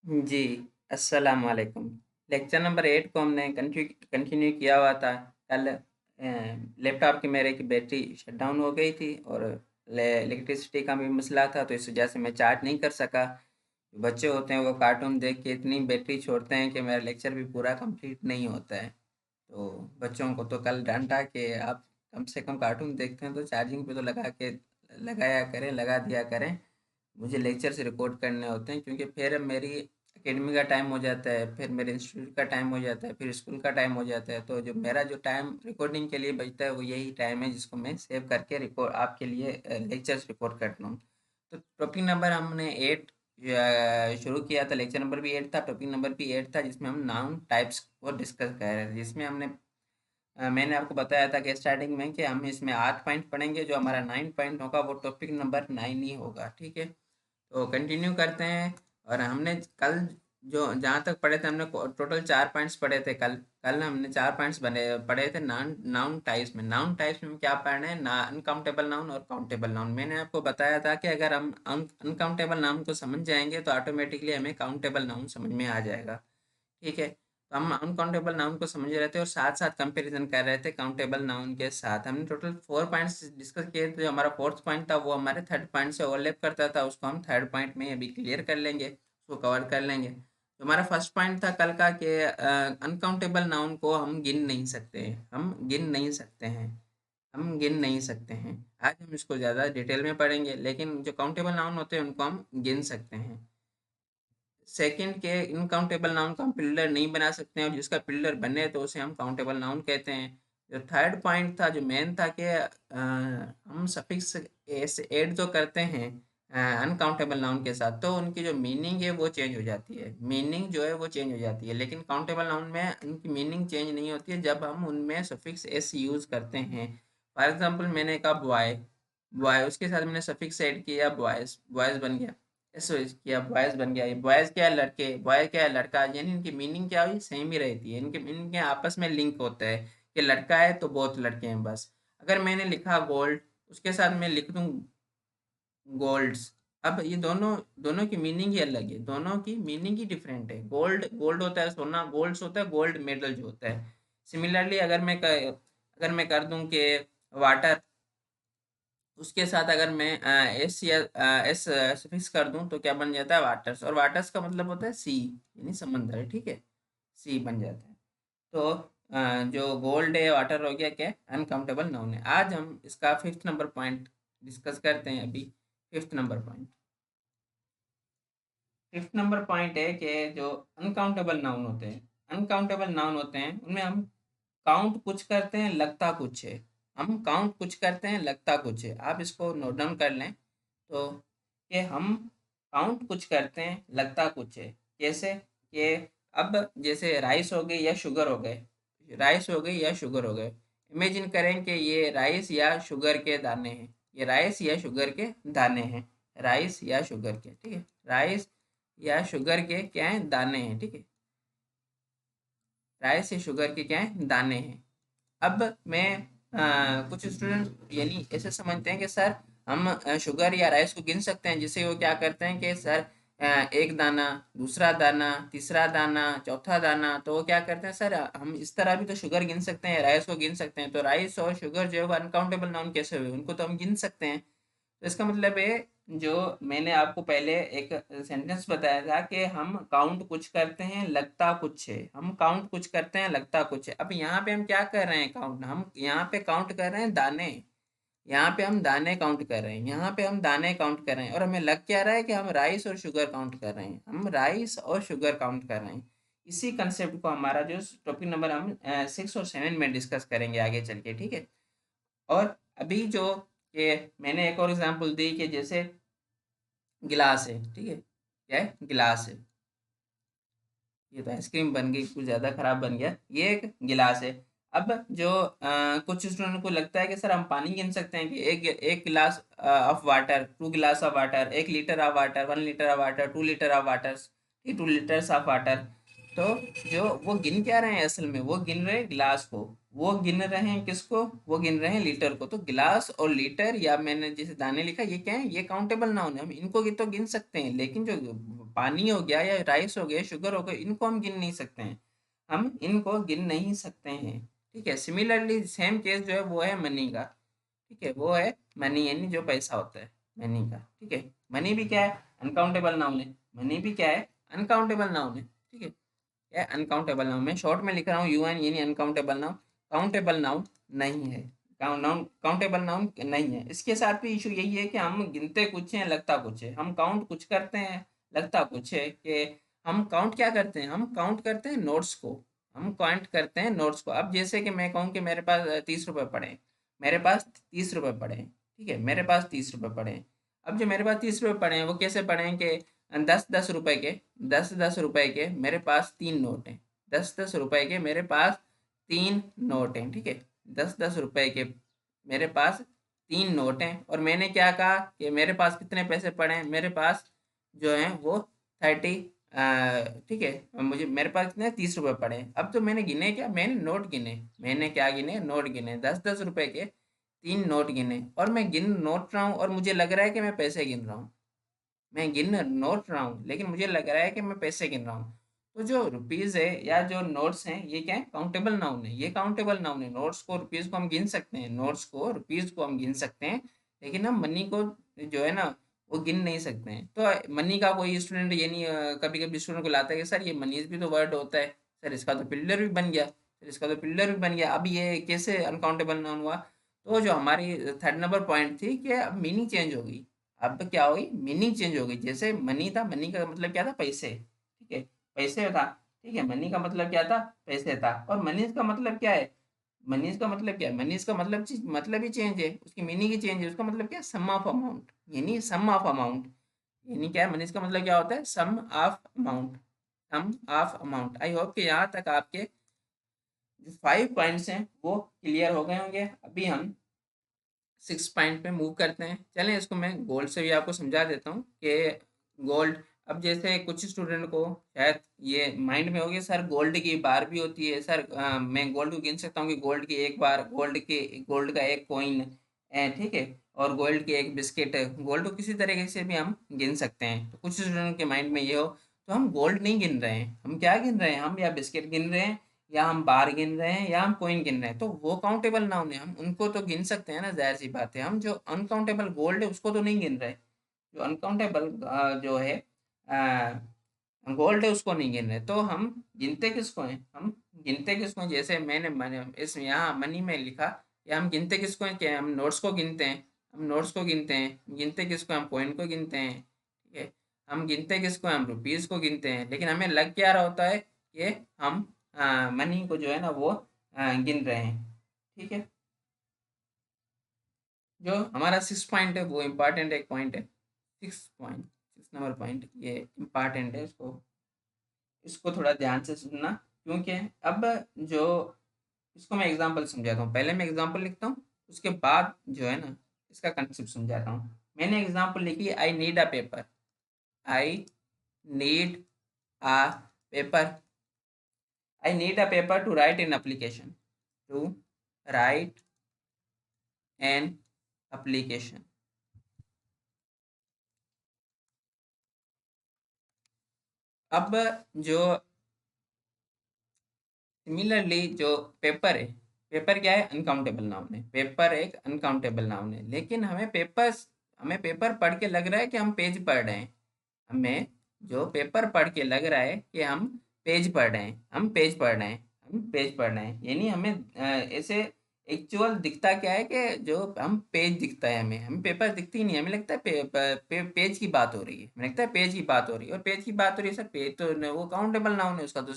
जी, अस्सलाम वालेकुम। Lecture number 8 को हमने कंटिन्यू किया हुआ था। कल लैपटॉप की मेरे की बैटरी शट डाउन हो गई थी और इलेक्ट्रिसिटी का भी मसला था, तो इस वजह से मैं चार्ज नहीं कर सका। बच्चे होते हैं वो कार्टून देख के इतनी बैटरी छोड़ते हैं कि मेरा लेक्चर भी पूरा कंप्लीट नहीं होता है। तो बच्चों को तो कल डांटा कि आप कम से कम कार्टून देखते हैं तो चार्जिंग पे तो लगाया करें, लगा दिया करें। मुझे लेक्चर्स रिकॉर्ड करने होते हैं क्योंकि फिर मेरी एकेडमी का टाइम हो जाता है, फिर मेरे इंस्टीट्यूट का टाइम हो जाता है, फिर स्कूल का टाइम हो जाता है। तो जो मेरा जो टाइम रिकॉर्डिंग के लिए बचता है वो यही टाइम है जिसको मैं सेव करके रिकॉर्ड आपके लिए लेक्चर्स रिकॉर्ड करता हूँ। तो टॉपिक नंबर हमने 8 शुरू किया था। लेक्चर नंबर भी 8 था, टॉपिक नंबर भी 8 था, जिसमें हम नाउन टाइप्स को डिस्कस कर रहे थे। जिसमें मैंने आपको बताया था कि स्टार्टिंग में कि हम इसमें 8 पॉइंट पढ़ेंगे। जो हमारा 9 पॉइंट होगा वो टॉपिक नंबर 9 ही होगा, ठीक है। तो कंटिन्यू करते हैं। और हमने कल जो जहाँ तक पढ़े थे, हमने टोटल 4 पॉइंट्स पढ़े थे। कल कल हमने 4 पॉइंट्स बने पढ़े थे नाउन नाउन टाइप्स में। नाउन टाइप्स में हम क्या पढ़ रहे हैं? ना अनकाउंटेबल नाउन और काउंटेबल नाउन। मैंने आपको बताया था कि अगर हम अनकाउंटेबल नाउन को समझ जाएंगे तो ऑटोमेटिकली हमें काउंटेबल नाउन समझ में आ जाएगा, ठीक है। तो हम अनकाउंटेबल नाउन को समझ रहे थे और साथ साथ कंपैरिजन कर रहे थे काउंटेबल नाउन के साथ। हमने टोटल 4 पॉइंट्स डिस्कस किए थे। जो हमारा फोर्थ पॉइंट था वो हमारे थर्ड पॉइंट से ओवरलैप करता था, उसको हम थर्ड पॉइंट में अभी क्लियर कर लेंगे, उसको कवर कर लेंगे। तो हमारा फर्स्ट पॉइंट था कल का कि अनकाउंटेबल नाउन को हम गिन नहीं सकते, हम गिन नहीं सकते हैं, हम गिन नहीं सकते हैं। आज हम इसको ज़्यादा डिटेल में पढ़ेंगे, लेकिन जो काउंटेबल नाउन होते हैं उनको हम गिन सकते हैं। सेकंड के इनकाउंटेबल नाउन को हम पिलर नहीं बना सकते हैं, और जिसका पिलर बने तो उसे हम काउंटेबल नाउन कहते हैं। जो थर्ड पॉइंट था, जो मेन था कि हम सफिक्स ऐसे ऐड जो करते हैं अनकाउंटेबल नाउन के साथ, तो उनकी जो मीनिंग है वो चेंज हो जाती है, मीनिंग जो है वो चेंज हो जाती है। लेकिन काउंटेबल नाउन में उनकी मीनिंग चेंज नहीं होती है जब हम उनमें सफिक्स एस यूज़ करते हैं। फॉर एग्जांपल मैंने कहा बॉय, बॉय उसके साथ मैंने सफिक्स ऐड किया बॉयज़, बॉयज़ बन गया। स्विच किया, बॉयज़ बन गया। ये बॉयज़ क्या है? लड़के। बॉय क्या है? लड़का। यानी इनकी मीनिंग क्या हुई? सेम ही रहती है। इनके मीनिंग के आपस में लिंक होता है कि लड़का है तो बहुत लड़के हैं बस। अगर मैंने लिखा गोल्ड, उसके साथ मैं लिख दूँ गोल्ड्स। अब ये दोनों दोनों की मीनिंग ही अलग है, दोनों की मीनिंग ही डिफरेंट है। गोल्ड गोल्ड होता है सोना, गोल्ड्स होता है गोल्ड मेडल जो होता है। सिमिलरली अगर मैं कर दूं कि वाटर, उसके साथ अगर मैं एस या एस सफिक्स कर दूं तो क्या बन जाता है? वाटर्स। और वाटर्स का मतलब होता है सी, यानी समंदर, ठीक है। सी बन जाता है। तो जो गोल्ड है, वाटर हो गया, क्या? अनकाउंटेबल नाउन है। आज हम इसका फिफ्थ नंबर पॉइंट डिस्कस करते हैं अभी। Fifth number point, fifth number point है कि जो अनकाउंटेबल नाउन होते हैं, अनकाउंटेबल नाउन होते हैं उनमें हम काउंट कुछ करते हैं, लगता कुछ है। हम काउंट कुछ करते हैं, लगता कुछ है। आप इसको नोट डाउन कर लें। तो कि हम काउंट कुछ करते हैं, लगता कुछ है। कैसे? कि अब जैसे राइस हो गई या शुगर हो गए, राइस हो गई या शुगर हो गए। इमेजिन करें कि ये राइस या शुगर के दाने हैं, ये राइस या शुगर के दाने हैं, राइस या शुगर के, ठीक है। राइस या शुगर के क्या हैं? दाने हैं, ठीक है। राइस या शुगर के क्या हैं? दाने हैं। अब मैं कुछ स्टूडेंट यानी ऐसे समझते हैं कि सर हम शुगर या राइस को गिन सकते हैं, जिससे वो क्या करते हैं कि सर एक दाना, दूसरा दाना, तीसरा दाना, चौथा दाना। तो वो क्या करते हैं? सर हम इस तरह भी तो शुगर गिन सकते हैं, राइस को गिन सकते हैं। तो राइस और शुगर जो है वो अनकाउंटेबल नाउन कैसे हुए? उनको तो हम गिन सकते हैं। तो इसका मतलब है, जो मैंने आपको पहले एक सेंटेंस बताया था कि हम काउंट कुछ करते हैं, लगता कुछ है। हम काउंट कुछ करते हैं, लगता कुछ है। अब यहाँ पे हम क्या कर रहे हैं? काउंट। हम यहाँ पे काउंट कर रहे हैं दाने, यहाँ पे हम दाने काउंट कर रहे हैं, यहाँ पे हम दाने काउंट कर रहे हैं। और हमें लग क्या रहा है कि हम राइस और शुगर काउंट कर रहे हैं, हम राइस और शुगर काउंट कर रहे हैं। इसी कंसेप्ट को हमारा जो टॉपिक नंबर हम 6 और 7 में डिस्कस करेंगे आगे चल के, ठीक है। और अभी जो ये मैंने एक और एग्जांपल दी कि जैसे गिलास है, ठीक है। क्या है? गिलास है। ये तो आइसक्रीम बन गई, कुछ ज़्यादा खराब बन गया। ये एक गिलास है। अब जो कुछ स्टूडेंट को लगता है कि सर हम पानी गिन सकते हैं कि एक एक गिलास ऑफ वाटर, 2 गिलास of water, 1 litre of water, 1 litre of water, 2 litre of water, 2 litres of water. तो जो वो गिन क्या रहे हैं? असल में वो गिन रहे हैं गिलास को। वो गिन रहे हैं किसको? वो गिन रहे हैं लीटर को। तो गिलास और लीटर, या मैंने जैसे दाने लिखा, ये क्या है? ये काउंटेबल नाउन है, हम इनको तो गिन सकते हैं। लेकिन जो पानी हो गया या राइस हो गया, शुगर हो गया, इनको हम गिन नहीं सकते हैं, हम इनको गिन नहीं सकते हैं। ठीक है, सिमिलरली सेम केस जो है वो है मनी का। ठीक है, वो है मनी, यानी जो पैसा होता है मनी का। ठीक है, मनी भी क्या है, अनकाउंटेबल नाउन है। मनी भी क्या है, अनकाउंटेबल नाउन है। ठीक है, क्या है, अनकाउंटेबल नाउन। मैं शॉर्ट में लिख रहा हूँ यूएन, यानी अनकाउंटेबल नाउन। काउंटेबल नाउन नहीं है, काउंटेबल नाउन नहीं है। इसके साथ भी इशू यही है कि हम गिनते कुछ हैं, लगता कुछ है। हम काउंट कुछ करते हैं, लगता कुछ है। कि हम काउंट क्या करते हैं, हम काउंट करते हैं नोट्स को। हम काउंट करते हैं नोट्स को। अब जैसे कि मैं कहूँ कि मेरे पास 30 रुपये पड़े हैं, मेरे पास 30 रुपये पड़े हैं। ठीक है, मेरे पास 30 रुपये पड़े हैं। अब जो मेरे पास 30 रुपये पड़े हैं वो कैसे पड़े हैं कि 10-10 रुपए के, 10-10 रुपए के मेरे पास 3 नोट हैं। 10-10 रुपए के मेरे पास 3 नोट हैं। ठीक है, 10-10 रुपए के मेरे पास 3 नोट हैं। और मैंने क्या कहा कि मेरे पास कितने पैसे पड़े हैं, मेरे पास जो हैं वो 30। ठीक है, मुझे मेरे पास कितने 30 रुपये पड़े हैं। अब तो मैंने गिने क्या, मैंने नोट गिने। मैंने क्या गिने, नोट गिने। 10-10 रुपए के 3 नोट गिने, और मैं गिन नोट रहा हूँ और मुझे लग रहा है कि मैं पैसे गिन रहा हूँ। मैं गिन नोट रहा हूँ लेकिन मुझे लग रहा है कि मैं पैसे गिन रहा हूँ। तो जो रुपीज़ है या जो नोट्स हैं, ये क्या है, काउंटेबल नाउन है। ये काउंटेबल नाउन है। नोट्स को, रुपीज़ को हम गिन सकते हैं, नोट्स को, रुपीज़ को हम गिन सकते हैं, लेकिन हम मनी को जो है ना वो गिन नहीं सकते हैं। तो मनी का कोई स्टूडेंट ये नहीं, कभी कभी स्टूडेंट को लाता है कि सर ये मनीज भी तो वर्ड होता है, सर इसका तो पिल्लर भी बन गया, सर इसका तो पिल्लर भी बन गया, अब ये कैसे अनकाउंटेबल नाउन हुआ। तो जो हमारी थर्ड नंबर पॉइंट थी कि अब मीनिंग चेंज हो गई। अब क्या हो गई, मीनिंग चेंज हो गई। जैसे मनी था, मनी का मतलब क्या था, पैसे। ठीक है, पैसे था। ठीक है, मनी का मतलब क्या था, पैसे था। और मनीज का मतलब क्या है, मनीज का मतलब क्या है, मनीज का मतलब मतलब ही चेंज है, उसकी मीनिंग ही चेंज है। उसका मतलब क्या है, सम ऑफ अमाउंट, यानी सम ऑफ अमाउंट। यानी क्या है, मनीज का मतलब क्या होता है, sum of amount, sum of amount. I hope कि यहाँ तक आपके जो 5 पॉइंट्स हैं वो क्लियर हो गए होंगे। अभी हम 6 पॉइंट पे मूव करते हैं। चलें, इसको मैं गोल्ड से भी आपको समझा देता हूँ कि गोल्ड, अब जैसे कुछ स्टूडेंट को शायद ये माइंड में हो गया, सर गोल्ड की बार भी होती है, सर मैं गोल्ड को गिन सकता हूँ कि गोल्ड की एक बार, गोल्ड का एक कॉइन है। ठीक है, और गोल्ड की एक बिस्किट है। गोल्ड को किसी तरीके से भी हम गिन सकते हैं। तो कुछ स्टूडेंट के माइंड में ये हो, तो हम गोल्ड नहीं गिन रहे हैं, हम क्या गिन रहे हैं, हम या बिस्किट गिन रहे हैं, या हम बार गिन रहे हैं, या हम कॉइन गिन रहे हैं। तो वो काउंटेबल नाउन है, हम उनको तो गिन सकते हैं ना, जाहिर सी बात है। हम जो अनकाउंटेबल गोल्ड है उसको तो नहीं गिन रहे। जो अनकाउंटेबल जो है गोल्ड है उसको नहीं गिन रहे। तो हम गिनते किसको हैं, हम गिनते किसको हैं, जैसे मैंने इस यहाँ मनी में लिखा, या हम गिनते किसको हैं, क्या हम नोट्स को गिनते हैं, हम नोट्स को गिनते हैं। गिनते किसको, हम कॉइन को गिनते हैं। ठीक है, हम गिनते किसको, हम रुपीज़ को गिनते हैं। लेकिन हमें लग क्या रहा होता है कि हम मनी को जो है ना वो गिन रहे हैं। ठीक है, जो हमारा 6 पॉइंट है वो इम्पॉर्टेंट एक पॉइंट है। 6 पॉइंट, 6 नंबर पॉइंट, ये इम्पॉर्टेंट है। इसको थोड़ा ध्यान से सुनना, क्योंकि अब जो, इसको मैं एग्जांपल समझाता हूँ। पहले मैं एग्जांपल लिखता हूँ, उसके बाद जो है ना इसका कंसेप्ट समझाता हूँ। मैंने एग्जांपल लिखी, I need a paper, I need a paper, I need a paper to write in application, to write an application. अब जो सिमिलरली जो पेपर है, पेपर क्या है, अनकाउंटेबल नाउन है। पेपर एक अनकाउंटेबल नाउन है, लेकिन हमें पेपर पढ़ के लग रहा है कि हम पेज पढ़ रहे हैं। हमें जो पेपर पढ़ के लग रहा है कि हम पेज पढ़ रहे हैं, हम पेज पढ़ रहे हैं, हम पेज पढ़ रहे हैं। यानी हमें ऐसे एक्चुअल दिखता क्या है कि जो हम पेज दिखता है, हमें पेपर दिखती ही नहीं। हमें लगता है पेज की बात हो रही है, हमें लगता है पेज की बात हो रही है। और पेज की बात हो रही है, सर पेज तो वो काउंटेबल नाउन है, उसका तो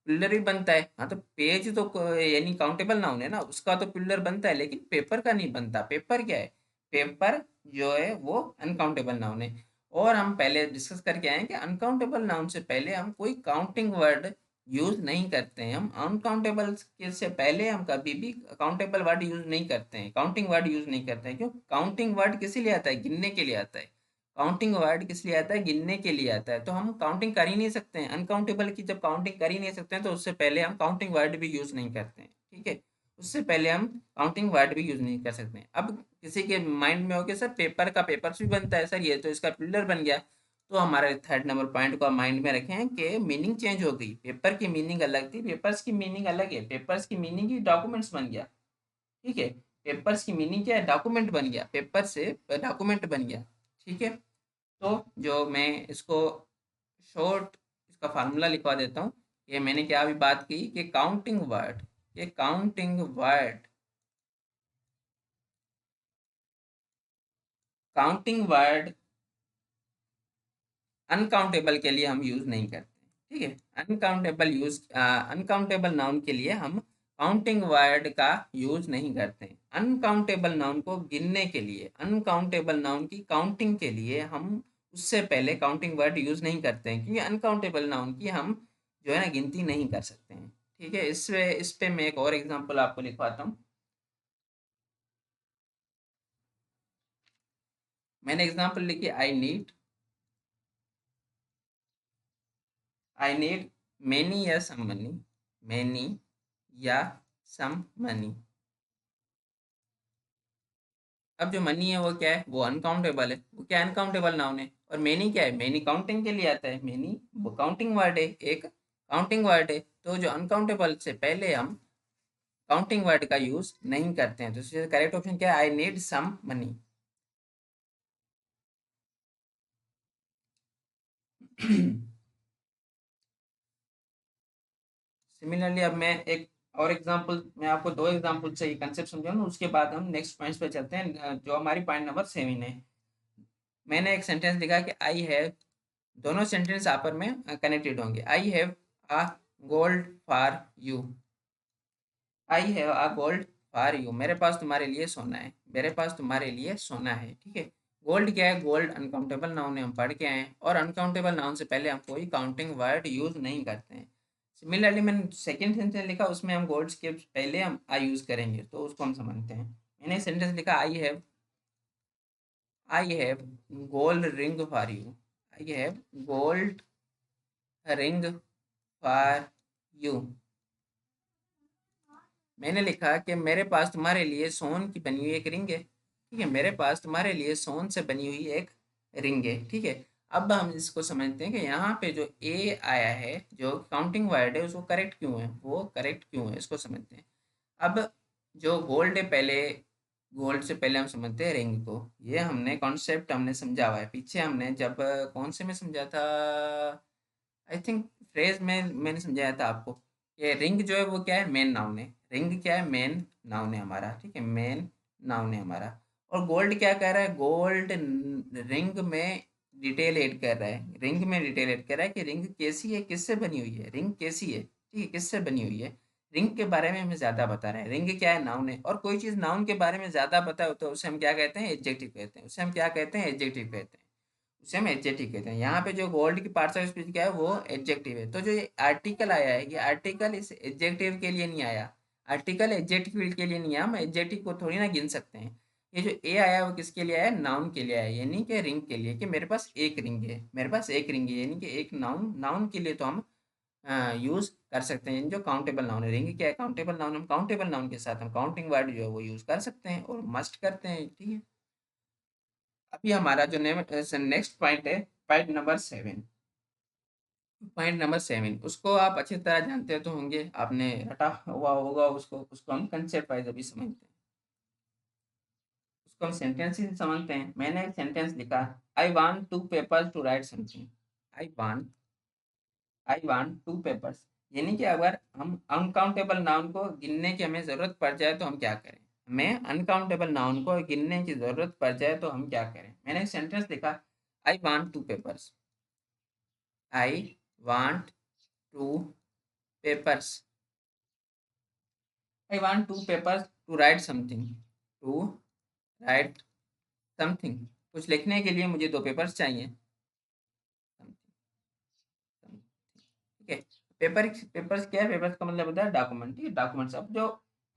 पिल्लर भी बनता है। हाँ, तो पेज तो यानी काउंटेबल नाउन है ना, उसका तो पिल्लर बनता है, लेकिन पेपर का नहीं बनता। पेपर क्या है, पेपर जो है वो अनकाउंटेबल नाउन है। और हम पहले डिस्कस करके आए हैं कि अनकाउंटेबल नाउन से पहले हम कोई काउंटिंग वर्ड यूज नहीं करते हैं। हम अनकाउंटेबल के से पहले हम कभी भी काउंटेबल वर्ड यूज नहीं करते हैं, काउंटिंग वर्ड यूज नहीं करते हैं। क्यों, काउंटिंग वर्ड किस लिए आता है, गिनने के लिए आता है। काउंटिंग वर्ड किस लिए आता है, गिनने के लिए आता है। तो हम काउंटिंग कर ही नहीं सकते हैं, अनकाउंटेबल की जब काउंटिंग कर ही नहीं सकते हैं तो उससे पहले हम काउंटिंग वर्ड भी यूज नहीं करते हैं। ठीक है, उससे पहले हम काउंटिंग वर्ड भी यूज नहीं कर सकते हैं। अब किसी के माइंड में हो कि सर पेपर का पेपर्स भी बनता है, सर ये तो इसका पिलर बन गया। तो हमारे थर्ड नंबर पॉइंट को आप माइंड में रखें कि मीनिंग चेंज हो गई। पेपर की मीनिंग अलग थी, पेपर्स की मीनिंग अलग है। पेपर्स की मीनिंग ही डॉक्यूमेंट्स बन गया, ठीक है। पेपर्स की मीनिंग क्या है? डॉक्यूमेंट बन गया, पेपर से डॉक्यूमेंट बन गया, ठीक है। तो जो मैं इसको शॉर्ट इसका फार्मूला लिखवा देता हूँ। ये मैंने क्या अभी बात की कि काउंटिंग वर्ड, ये counting word, counting word uncountable के लिए हम यूज नहीं करते, ठीक है। अनकाउंटेबल नाउन के लिए हम काउंटिंग वर्ड का यूज नहीं करते। अनकाउंटेबल नाउन को गिनने के लिए, अनकाउंटेबल नाउन की काउंटिंग के लिए हम उससे पहले काउंटिंग वर्ड यूज नहीं करते हैं, क्योंकि अनकाउंटेबल नाउन की हम जो है ना गिनती नहीं कर सकते हैं, ठीक है। इस पे मैं एक और एग्जांपल आपको लिखवाता हूँ। मैंने एग्जांपल लिखी, आई नीड many या some money, many या some money। अब जो मनी है वो क्या है? वो अनकाउंटेबल है, वो क्या अनकाउंटेबल नाउन है। और मेनी क्या है? मेनी काउंटिंग के लिए आता है, मेनी वो काउंटिंग वर्ड है, एक काउंटिंग वर्ड है। तो जो अनकाउंटेबल से पहले हम काउंटिंग वर्ड का यूज नहीं करते हैं। तो इसलिए करेक्ट ऑप्शन क्या है? I need some money. Similarly अब मैं एक और एग्जांपल, मैं आपको दो एग्जांपल से ये कंसेप्ट समझाऊंगा, उसके बाद हम नेक्स्ट पॉइंट्स पे चलते हैं, जो हमारी पॉइंट नंबर 7 है। मैंने एक सेंटेंस लिखा कि आई हैव, दोनों सेंटेंस आपस में कनेक्टेड होंगे। I have a gold for you, I have a gold for you, मेरे पास तुम्हारे लिए सोना है, मेरे पास तुम्हारे लिए सोना है, ठीक है। गोल्ड क्या है? गोल्ड अनकाउंटेबल नाउन है, हम पढ़ के आए हैं। और अनकाउंटेबल नाउन से पहले हम कोई काउंटिंग वर्ड यूज नहीं करते हैं। सिमिलरली मैंने सेकेंड सेंटेंस लिखा, उसमें हम गोल्ड के पहले हम आई यूज करेंगे, तो उसको हम समझते हैं। मैंने सेंटेंस लिखा, I have gold ring for you, I have gold ring for you. मैंने लिखा कि मेरे पास तुम्हारे लिए सोन की बनी हुई एक रिंग है, ठीक है। मेरे पास तुम्हारे लिए सोन से बनी हुई एक रिंग है, ठीक है। अब हम इसको समझते हैं कि यहाँ पे जो ए आया है, जो काउंटिंग वर्ड है, उसको करेक्ट क्यों है, वो करेक्ट क्यों है, इसको समझते हैं। अब जो गोल्ड है, पहले गोल्ड से पहले हम समझते हैं रिंग को। ये हमने कॉन्सेप्ट हमने समझा हुआ है पीछे, हमने जब कौन से में समझा था, आई थिंक फ्रेज में मैंने समझाया था आपको। ये रिंग जो है वो क्या है? मेन नाउन है। रिंग क्या है? मेन नाउन है हमारा, ठीक है, मेन नाउन है हमारा। और गोल्ड क्या कर रहा है? गोल्ड रिंग में डिटेल ऐड कर रहा है, रिंग में डिटेल ऐड कर रहा है कि रिंग कैसी है, किससे बनी हुई है, रिंग कैसी है, ठीक है, किससे बनी हुई है। रिंग के बारे में हमें ज़्यादा बता रहा है। रिंग क्या है? नाउन है। और कोई चीज़ नाउन के बारे में ज़्यादा पता हो तो उसे हम क्या कहते हैं? एडजेक्टिव कहते हैं। उसे हम क्या कहते हैं? एडजेक्टिव कहते हैं। उसे हम एडजेक्टिव कहते हैं। यहाँ पे जो गोल्ड की पार्ट्स ऑफ स्पीच क्या है? वो एडजेक्टिव है। तो जो ये आर्टिकल आया है, ये आर्टिकल इस एडजेक्टिव के लिए नहीं आया। आर्टिकल एडजेक्टिव के लिए नहीं आया, हम एडजेक्टिव को थोड़ी ना गिन सकते हैं। ये जो ए आया है वो किसके लिए आया है? नाउन के लिए आया है, यानी कि रिंग के लिए, कि मेरे पास एक रिंग है, मेरे पास एक रिंग है, यानी कि एक नाउन, नाउन के लिए तो हम यूज कर सकते हैं। जो काउंटेबल नाउन है, रिंग क्या है? Countable noun. हम काउंटेबल नाउन के साथ हम काउंटिंग वर्ड जो है वो यूज कर सकते हैं और मस्ट करते हैं, ठीक है। अभी हमारा जो नेक्स्ट पॉइंट है, पॉइंट नंबर 7। पॉइंट नंबर 7 उसको आप अच्छी तरह जानते तो होंगे, आपने रटा हुआ होगा उसको, उसको हम कंसेप्ट वाइज अभी समझते हैं। उसको हम सेंटेंस ही समझते हैं। मैंने एक सेंटेंस लिखा, I want two papers to write something. I want I want two papers, यानी कि अगर हम अनकाउंटेबल नाउन को गिनने की हमें जरूरत पड़ जाए तो हम क्या करें। हमें अनकाउंटेबल नाउन को गिनने की जरूरत पड़ जाए तो हम क्या करें। मैंने एक सेंटेंस लिखा, I want two papers, I want two papers, I want two papers to write something, to write something, कुछ लिखने के लिए मुझे दो पेपर्स चाहिए। ठीक है। पेपर्स क्या है? पेपर्स का मतलब होता है डॉक्यूमेंट, ठीक है, डॉक्यूमेंट्स। अब जो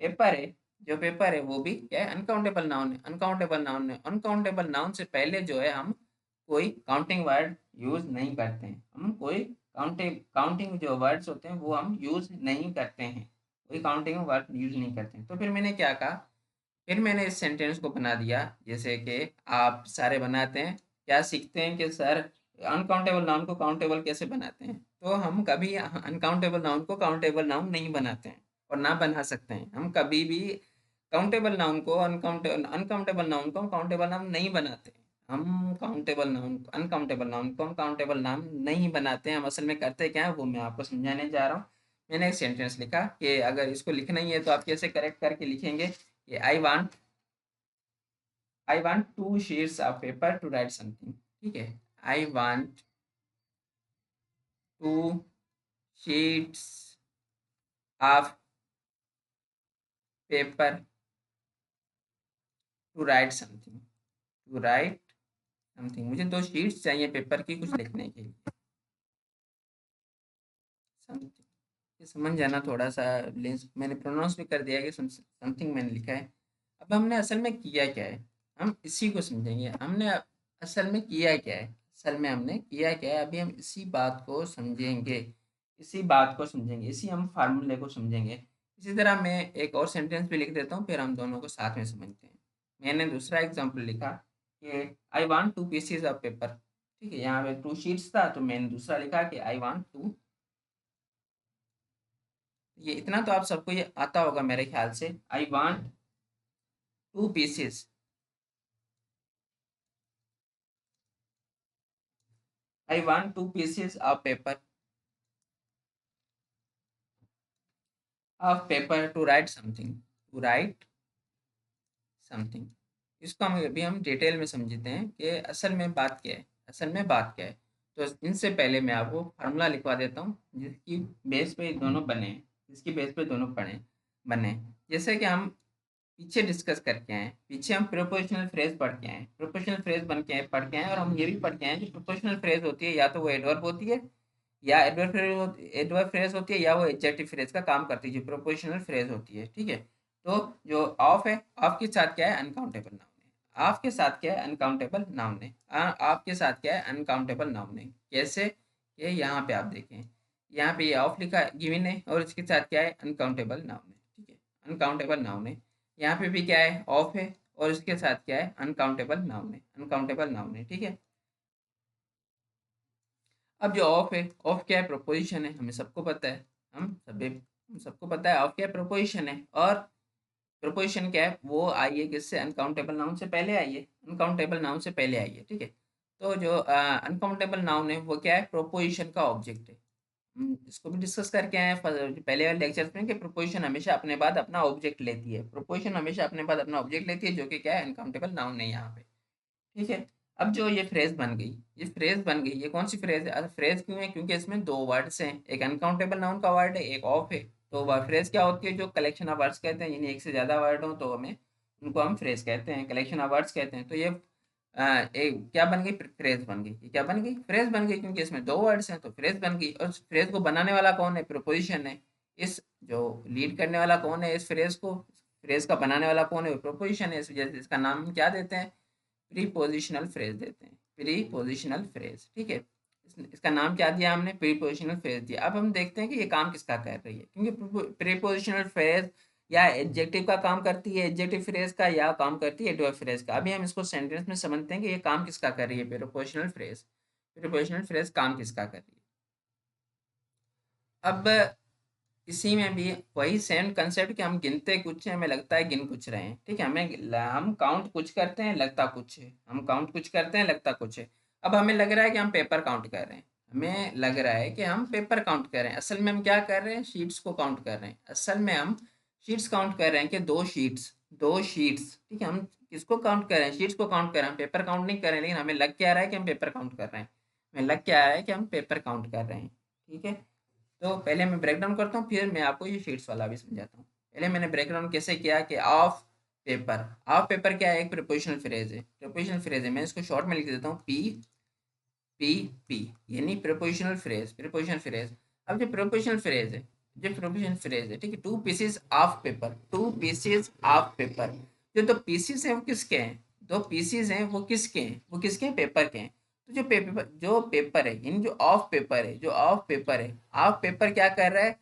पेपर है, जो पेपर है वो भी क्या है? अनकाउंटेबल नाउन है। अनकाउंटेबल नाउन है, अनकाउंटेबल नाउन से पहले जो है हम कोई काउंटिंग वर्ड यूज नहीं करते हैं। हम कोई काउंटिंग जो वर्ड्स होते हैं वो हम यूज नहीं करते हैं, कोई काउंटिंग वर्ड यूज नहीं करते हैं। तो फिर मैंने क्या कहा, फिर मैंने इस सेंटेंस को बना दिया जैसे कि आप सारे बनाते हैं। क्या सीखते हैं कि सर अनकाउंटेबल नाउन को काउंटेबल कैसे बनाते हैं? तो हम कभी अनकाउंटेबल नाउन को काउंटेबल नाउन नहीं बनाते हैं और ना बना सकते हैं। हम कभी भी काउंटेबल नाउन को अनकाउंटेबल नाउन को काउंटेबल नाउन नहीं बनाते हैं। हम काउंटेबल नाउन अनकाउंटेबल नाउन को हम काउंटेबल नाउन नहीं बनाते हैं। हम असल में करते क्या है वो मैं आपको समझाने जा रहा हूँ। मैंने एक सेंटेंस लिखा कि अगर इसको लिखना ही है तो आप कैसे करेक्ट करके लिखेंगे कि I want 2 sheets of paper to write something. ठीक है, I want 2 sheets of paper to write something. To write something, मुझे 2 शीट्स चाहिए पेपर की कुछ लिखने के लिए। समथिंग, ये समझ जाना थोड़ा सा। मैंने प्रोनाउंस भी कर दिया कि समथिंग मैंने लिखा है। अब हमने असल में किया क्या है, हम इसी को समझेंगे। हमने असल में किया क्या है, असल में हमने किया क्या है, अभी हम इसी बात को समझेंगे। इसी बात को समझेंगे, इसी हम फार्मूले को समझेंगे। इसी तरह मैं एक और सेंटेंस भी लिख देता हूँ, फिर हम दोनों को साथ में समझते हैं। मैंने दूसरा एग्जाम्पल लिखा कि I want 2 PCs of paper. ठीक है, यहाँ पे 2 शीट्स था तो मैंने दूसरा लिखा कि आई वांट 2। ये इतना तो आप सबको ये आता होगा मेरे ख्याल से। I want 2 pieces, I want 2 pieces of paper to write something. To write something, इसको हम अभी हम डिटेल में समझते हैं कि असल में बात क्या है। असल में बात क्या है, तो इनसे पहले मैं आपको फार्मूला लिखवा देता हूँ जिसकी बेस पे दोनों बने हैं, जिसकी बेस पे दोनों बने। जैसे कि हम पीछे डिस्कस करके आए, पीछे हम प्रीपोजिशनल फ्रेज पढ़ के आए, प्रीपोजिशनल फ्रेज पढ़ के आए, और हम ये भी पढ़ के आए कि प्रीपोजिशनल फ्रेज होती है या तो वो एडवर्ब होती है या एडवर्ब फ्रेज होती है, या वो एडजेक्टिव फ्रेज का काम करती है जो प्रीपोजिशनल फ्रेज होती है। ठीक है, तो जो ऑफ है, ऑफ के साथ क्या है, अनकाउंटेबल नाउन है। ऑफ के साथ क्या है, अनकाउंटेबल नाउन है। ऑफ के साथ क्या है, अनकाउंटेबल नाउन है। कैसे, ये यहाँ पे आप देखें, यहाँ पे ये ऑफ लिखा गिवन है और इसके साथ क्या है, अनकाउंटेबल नाउन है। ठीक है, अनकाउंटेबल नाउन है। यहाँ पे भी क्या है, ऑफ है और इसके साथ क्या है, अनकाउंटेबल नाउन है। अनकाउंटेबल नाउन है। ठीक है, अब जो ऑफ है, ऑफ क्या है, प्रोपोजिशन है, हमें सबको पता है। हम सबको पता है ऑफ क्या है, प्रोपोजिशन है। और प्रोपोजिशन क्या है, वो आई है किससे, अनकाउंटेबल नाउन से पहले आई है। अनकाउंटेबल नाउन से पहले आई है। ठीक है, तो जो अनकाउंटेबल नाउन है वो क्या है, प्रोपोजिशन का ऑब्जेक्ट है। इसको भी डिस्कस करके आए हैं पहले वाले लेक्चर्स में कि प्रोपोजिशन हमेशा अपने बाद अपना ऑब्जेक्ट लेती है। प्रोपोजिशन हमेशा अपने बाद अपना ऑब्जेक्ट लेती है, जो कि क्या है, अनकाउंटेबल नाउन है यहाँ पे। ठीक है, अब जो ये फ्रेज बन गई, ये फ्रेज बन गई, ये कौन सी फ्रेज है, फ्रेज क्यों है, क्योंकि इसमें 2 वर्ड्स हैं, एक अनकाउंटेबल नाउन का वर्ड है, एक ऑफ है। तो वह फ्रेज क्या होती है, जो कलेक्शन ऑफ वर्ड्स कहते हैं, यानी एक से ज़्यादा वर्ड हो तो हमें उनको हम फ्रेज कहते हैं, कलेक्शन ऑफ वर्ड्स कहते हैं। तो ये एक क्या बन गई, फ्रेज बन गई। ये क्या बन गई, फ्रेज बन गई, क्योंकि इसमें 2 वर्ड्स हैं तो फ्रेज बन गई। और उस फ्रेज को बनाने वाला कौन है, प्रोपोजिशन है। इस जो लीड करने वाला कौन है, इस फ्रेज को, फ्रेज का बनाने वाला कौन है, प्रोपोजिशन है। इस वजह से इसका नाम हम क्या देते हैं, प्रीपोजिशनल फ्रेज देते हैं, प्रीपोजिशनल फ्रेज। ठीक है, इसका नाम क्या दिया हमने, प्रीपोजिशनल फ्रेज दिया। अब हम देखते हैं कि ये काम किसका कर रही है, क्योंकि प्रीपोजिशनल फ्रेज या एडजेक्टिव का काम करती है, एडजेक्टिव फ्रेज का, या काम करती है एडवर्ब फ्रेज का। अभी हम इसको सेंटेंस में समझते हैं कि ये काम किसका कर रही है, प्रीपोजिशनल फ्रेज। प्रीपोजिशनल फ्रेज काम किसका कर रही है। अब इसी में भी वही सेम कंसेप्ट कि हम गिनते कुछ हैं, हमें लगता है गिन कुछ रहे हैं। ठीक है, हम काउंट कुछ करते हैं, लगता कुछ है। हम काउंट कुछ करते हैं, लगता कुछ है। अब हमें लग रहा है कि हम पेपर काउंट कर रहे हैं, हमें लग रहा है कि हम पेपर काउंट कर रहे हैं। असल में हम क्या कर रहे हैं, शीट्स को काउंट कर रहे हैं। असल में हम शीट्स काउंट कर रहे हैं कि 2 शीट्स। ठीक है, हम किसको काउंट कर रहे हैं, शीट्स को काउंट कर रहे हैं, पेपर काउंट नहीं कर रहे हैं। लेकिन हमें लग क्या रहा है कि हम पेपर काउंट कर रहे हैं, हमें लग क्या रहा है कि हम पेपर काउंट कर रहे हैं। ठीक है, तो पहले मैं ब्रेक डाउन करता हूँ, फिर मैं आपको ये शीट्स वाला भी समझाता हूँ। पहले मैंने ब्रेक डाउन कैसे किया कि ऑफ पेपर, ऑफ पेपर क्या है, एक प्रीपोजिशनल फ्रेज है। प्रीपोजिशनल फ्रेज है, मैं इसको शॉर्ट में लिख देता हूँ, पी पी पी, यानी प्रीपोजिशनल फ्रेज, प्रीपोजिशनल फ्रेज। अब जो प्रीपोजिशनल फ्रेज है, जो प्रीपोजिशनल फ्रेज है, ठीक है, 2 pieces of paper, 2 pieces of paper. जो 2 पीसेस हैं वो किसके हैं, 2 पीसेस हैं वो किसके हैं, वो किसके हैं, पेपर के हैं। तो जो पेपर है, यानी जो ऑफ पेपर है, जो ऑफ पेपर है, ऑफ पेपर क्या कर रहा है,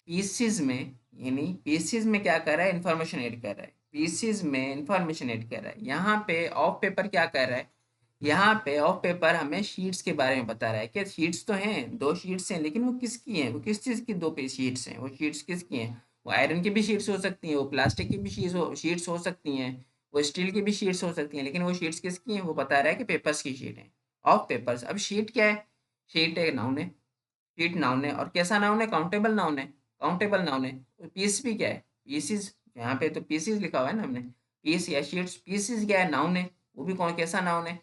पीसीज में, यानी पीसीज में क्या कर रहा है, इंफॉर्मेशन ऐड कर रहा है। पीसीज में इंफॉर्मेशन ऐड कर रहा है। यहाँ पे ऑफ पेपर क्या कर रहा है, यहाँ पे ऑफ पेपर हमें शीट्स के बारे में बता रहा है कि शीट्स तो हैं, 2 शीट्स हैं, लेकिन वो किसकी हैं? वो किस चीज़ की 2 पे शीट्स हैं? वो शीट्स किसकी हैं? वो आयरन की भी शीट्स हो सकती हैं, वो प्लास्टिक की भी शीट्स हो सकती हैं, वो स्टील की भी शीट्स हो सकती हैं, लेकिन वो शीट्स किसकी हैं? वो बता रहा है कि पेपर्स की शीट है, ऑफ पेपर्स। अब शीट क्या है? शीट एक नाउन है, शीट नाउन है, और कैसा नाउन है? काउंटेबल नाउन है, काउंटेबल नाउन है। पीस भी क्या है? पीसीज, यहाँ पे तो पीसीज लिखा हुआ है ना हमने, पीस या शीट्स। पीसीज क्या है? नाउन है, वो भी कौन कैसा नाउन है?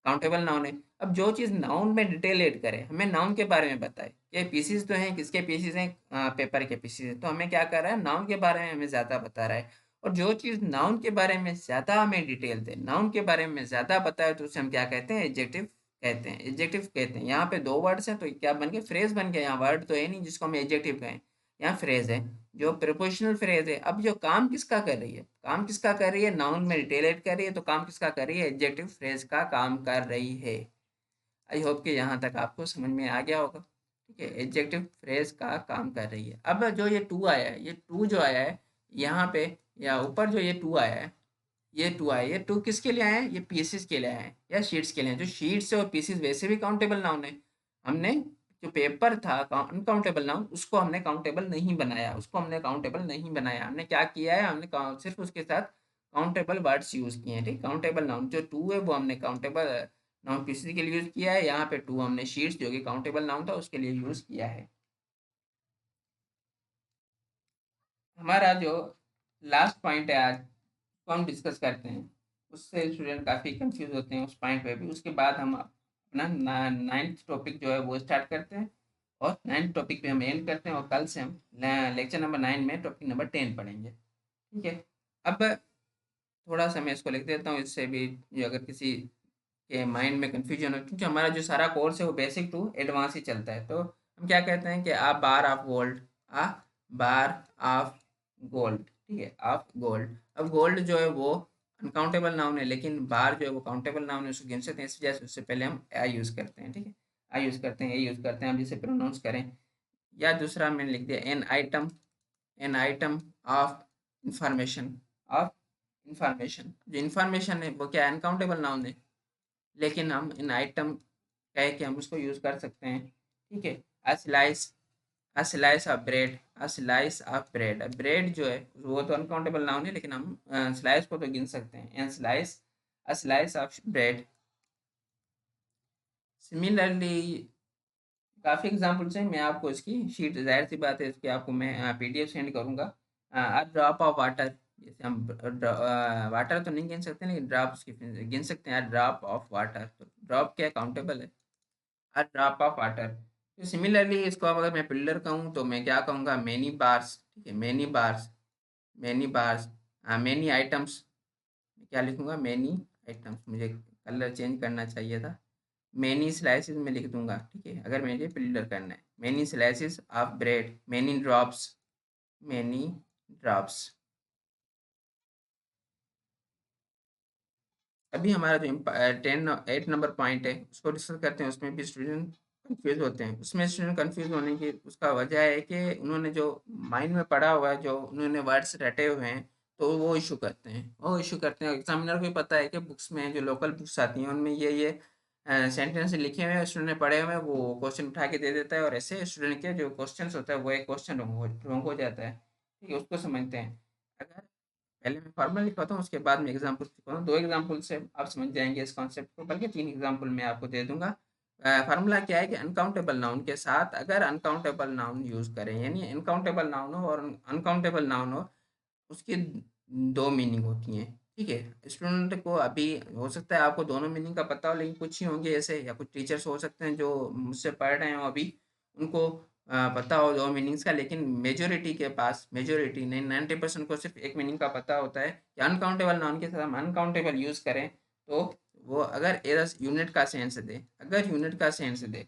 काउंटेबल नाउन है। अब जो चीज़ नाउन में डिटेल ऐड करे, हमें नाउन के बारे में बताए कि पीसीज तो हैं, किसके पीसीज हैं? पेपर के पीसीज हैं। तो हमें क्या कर रहा है? नाउन के बारे में हमें ज़्यादा बता रहा है। और जो चीज़ नाउन के बारे में ज़्यादा हमें डिटेल दे, नाउन के बारे में ज़्यादा बताए, तो उसे हम क्या कहते हैं? एडजेक्टिव कहते हैं, एडजेक्टिव कहते हैं। यहाँ पे 2 वर्ड्स हैं, तो क्या बन गए? फ्रेज बन गया। यहाँ वर्ड तो है नहीं जिसको हम एडजेक्टिव कहें, यहाँ फ्रेज है, जो प्रीपोजिशनल फ्रेज है। अब जो काम किसका कर रही है? काम किसका कर रही है? नाउन में डिटेल ऐड कर रही है, तो काम किसका कर रही है? एडजेक्टिव फ्रेज का काम कर रही है। आई होप कि यहाँ तक आपको समझ में आ गया होगा। ठीक है, एडजेक्टिव फ्रेज का काम कर रही है। अब जो ये टू आया है, ये टू जो आया है यहाँ पे, या ऊपर जो ये टू आया है, ये टू आया है, ये टू किसके लिए आए हैं? ये पीसेस के लिए आए हैं या शीट्स के लिए हैं? जो शीट्स है और पीसेस वैसे भी काउंटेबल नाउन है। हमने जो पेपर था अनकाउंटेबल नाउन, उसको हमने काउंटेबल नहीं बनाया, उसको हमने काउंटेबल नहीं बनाया। हमने क्या किया है? हमने सिर्फ उसके साथ काउंटेबल वर्ड्स यूज किए हैं। ठीक, काउंटेबल नाउन जो टू है वो हमने काउंटेबल नाउन पीसेस के लिए यूज किया है। यहाँ पे टू हमने शीट्स जो कि काउंटेबल नाउन था उसके लिए यूज किया है। हमारा जो लास्ट पॉइंट है आज, को हम डिस्कस करते हैं, उससे स्टूडेंट काफ़ी कंफ्यूज होते हैं उस पॉइंट पे भी। उसके बाद हम अपना नाइन्थ टॉपिक जो है वो स्टार्ट करते हैं, और नाइन्थ टॉपिक पे हम एंड करते हैं, और कल से हम लेक्चर नंबर 9 में टॉपिक नंबर 10 पढ़ेंगे। ठीक है। अब थोड़ा सा मैं इसको लिख देता हूँ, इससे भी जो अगर किसी के माइंड में कन्फ्यूजन हो, क्योंकि हमारा जो सारा कोर्स है वो बेसिक टू एडवांस ही चलता है। तो हम क्या कहते हैं कि a bar of gold, a bar of gold. ठीक है, ऑफ गोल्ड। अब गोल्ड जो है वो अनकाउंटेबल नाउन है, लेकिन बार जो है वो काउंटेबल नाउन है, उसको गिन सकते हैं। इस वजह से उससे पहले हम आई यूज़ करते हैं। ठीक है, आई यूज़ करते हैं, ए यूज़ करते हैं, हम जिसे प्रोनाउंस करें। या दूसरा मैंने लिख दिया an item of information, of information. जो इंफॉर्मेशन है वो क्या है? अनकाउंटेबल नाउन है, लेकिन हम इन आइटम कह के हम उसको यूज़ कर सकते हैं। ठीक है, अ slice of bread, a slice of bread. Bread जो है वो तो अनकाउंटेबल नाउन है, लेकिन हम स्लाइस को तो गिन सकते हैं। An slice, a slice of bread. Similarly काफ़ी एग्जाम्पल्स हैं, मैं आपको इसकी शीट, जाहिर सी बात है इसकी आपको मैं पीडीएफ सेंड करूँगा। अ ड्रॉप ऑफ वाटर, जैसे हम वाटर तो नहीं गिन सकते, लेकिन ड्रॉप्स की गिन सकते हैं। ड्रॉप ऑफ वाटर, तो ड्रॉप क्या काउंटेबल है? A drop of water. तो सिमिलरली इसको अब अगर मैं पिलर कहूँ तो मैं क्या कहूँगा? Many bars. ठीक है, many bars, many bars, many items. क्या लिखूँगा? Many items. मुझे कलर चेंज करना चाहिए था। मैनी स्लाइसेस में लिख दूंगा। ठीक है, अगर मुझे पिलर करना है। Many slices of bread, many drops, many drops. अभी हमारा जो 8 नंबर पॉइंट है उसको डिस्कस करते हैं। उसमें भी स्टूडेंट कंफ्यूज होते हैं। उसमें स्टूडेंट कंफ्यूज होने की उसका वजह है कि उन्होंने जो माइंड में पढ़ा हुआ है, जो उन्होंने वर्ड्स रटे हुए हैं, तो वो इशू करते हैं, वो इशू करते हैं। एग्जामिनर को भी पता है कि बुक्स में जो लोकल बुक्स आती हैं उनमें ये सेंटेंस लिखे हुए हैं, स्टूडेंट ने पढ़े हुए हैं, वो क्वेश्चन उठा के दे देता है, और ऐसे स्टूडेंट के जो क्वेश्चन होता है वो एक क्वेश्चन रॉन्ग हो जाता है। ठीक है, उसको समझते हैं। अगर पहले मैं फॉर्मूला लिखवाता हूँ, उसके बाद मैं एग्जाम्पल लिखवाता हूँ। 2 एग्जाम्पल से आप समझ जाएँगे इस कॉन्सेप्ट को, बल्कि 3 एग्जाम्पल मैं आपको दे दूँगा। फार्मूला क्या है कि अनकाउंटेबल नाउन के साथ अगर अनकाउंटेबल नाउन यूज़ करें, यानी अनकाउंटेबल नाउन हो और अनकाउंटेबल नाउन हो, उसकी 2 मीनिंग होती हैं। ठीक है, स्टूडेंट को अभी हो सकता है आपको दोनों मीनिंग का पता हो, लेकिन कुछ ही होंगे ऐसे, या कुछ टीचर्स हो सकते हैं जो मुझसे पढ़ रहे हो अभी, उनको पता हो 2 मीनिंग्स का। लेकिन मेजॉरिटी के पास, मेजॉरिटी नहीं, 90% को सिर्फ एक मीनिंग का पता होता है कि अनकाउंटेबल नाउन के साथ हम अनकाउंटेबल यूज़ करें, तो वो अगर एरर यूनिट का सेंस दे, अगर यूनिट का सेंस दे,